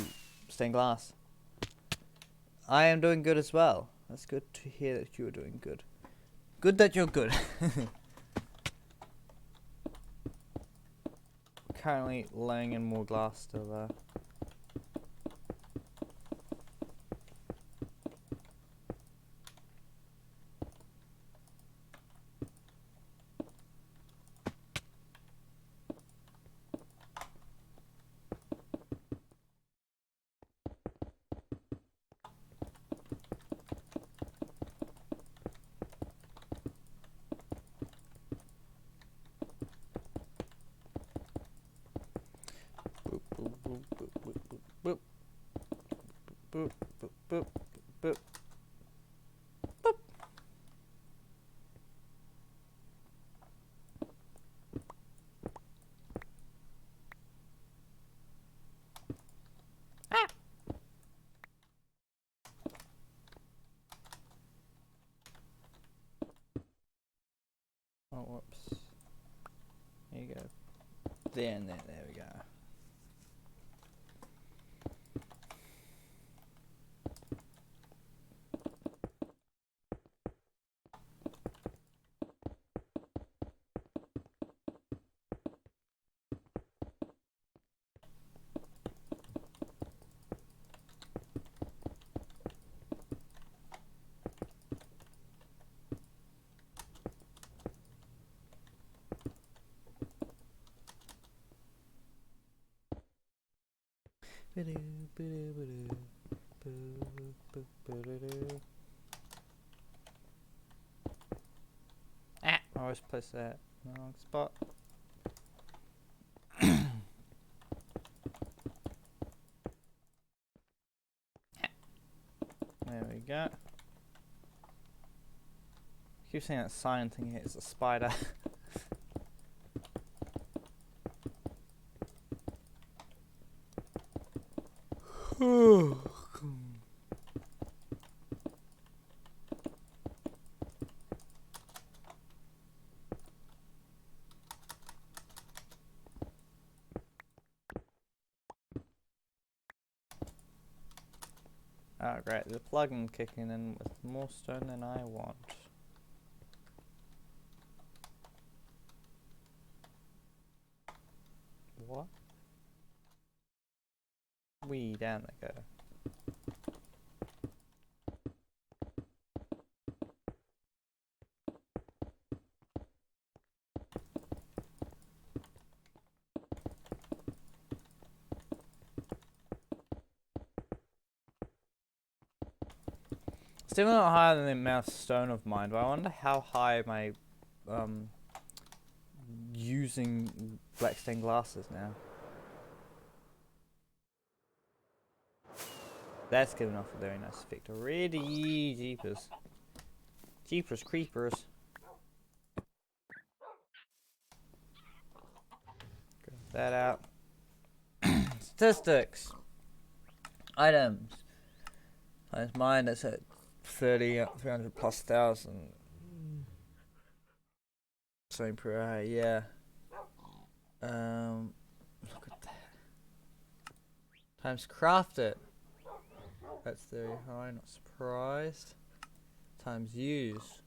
stained glass. I am doing good as well. That's good to hear that you are doing good. Good that you're good. Currently laying in more glass still though. Boop, boop, boop, boop, boop. Ah. Oh, whoops. There you go. There and there we go. Ah, I always place that in the wrong spot. There we go. I keep saying that sign thing here is a spider. Oh great, the plugin kicking in with more stone than I want. What? Wee, down they go. Still not higher than the amount of stone of mine, but I wonder how high my using black stained glass is now. That's giving off a very nice effect already. Jeepers. Jeepers creepers. Grab that out. Statistics. Items. That's mine, that's at 300 plus thousand. Same per hour, yeah. Look at that. Times craft it. That's very high, not surprised. Times use.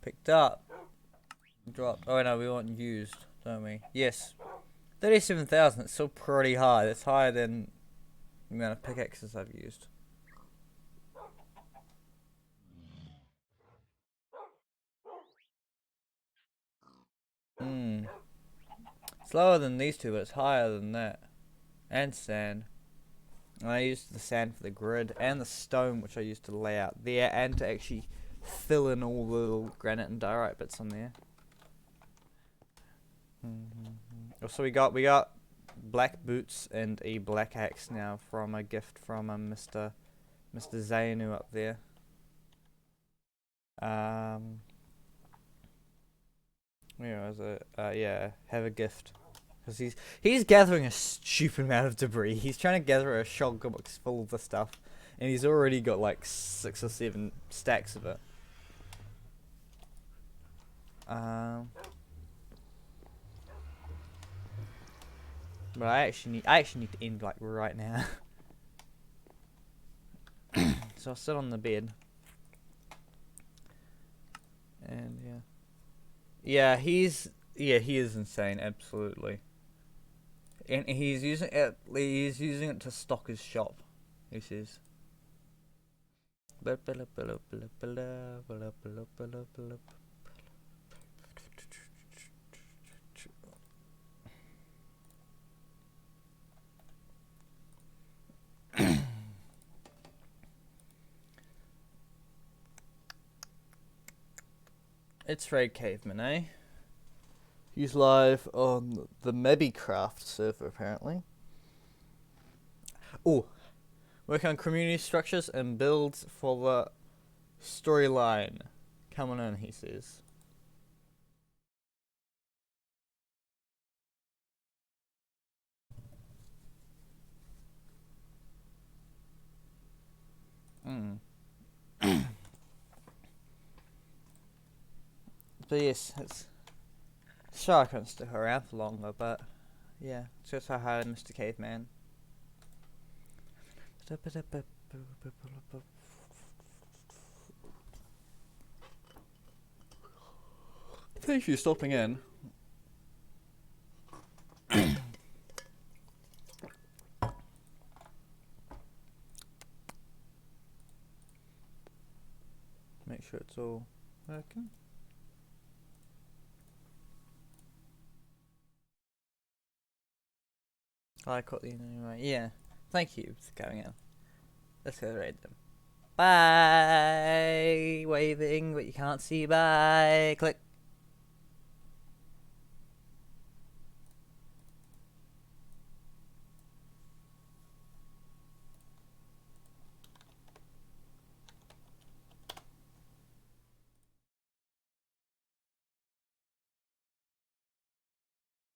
Picked up. Dropped. Oh no, we want used, don't we? Yes. 37,000, it's still pretty high. That's higher than the amount of pickaxes I've used. It's lower than these two, but it's higher than that. And sand. And I used the sand for the grid, and the stone, which I used to lay out there, and to actually fill in all the little granite and diorite bits on there. Also, we got black boots and a black axe now from a gift from Mr. Zainu up there. Where was it? Yeah, have a gift. Because he's gathering a stupid amount of debris. He's trying to gather a shulker box full of the stuff, and he's already got like 6 or 7 stacks of it. But I actually need to end like right now. So I'll sit on the bed. And he is insane, absolutely. And he's using it to stock his shop, he says. It's Raid Caveman, eh? He's live on the Shamblecraft server, apparently. Oh, work on community structures and builds for the storyline. Coming in, he says. But yes, it's sure I can't stick around for longer, but yeah, it's just how hard Mr. Caveman. Thank you for stopping in. Make sure it's all working. I caught the anyway. Yeah. Thank you for coming in. Let's go raid them. Bye! Waving, but you can't see. Bye! Click.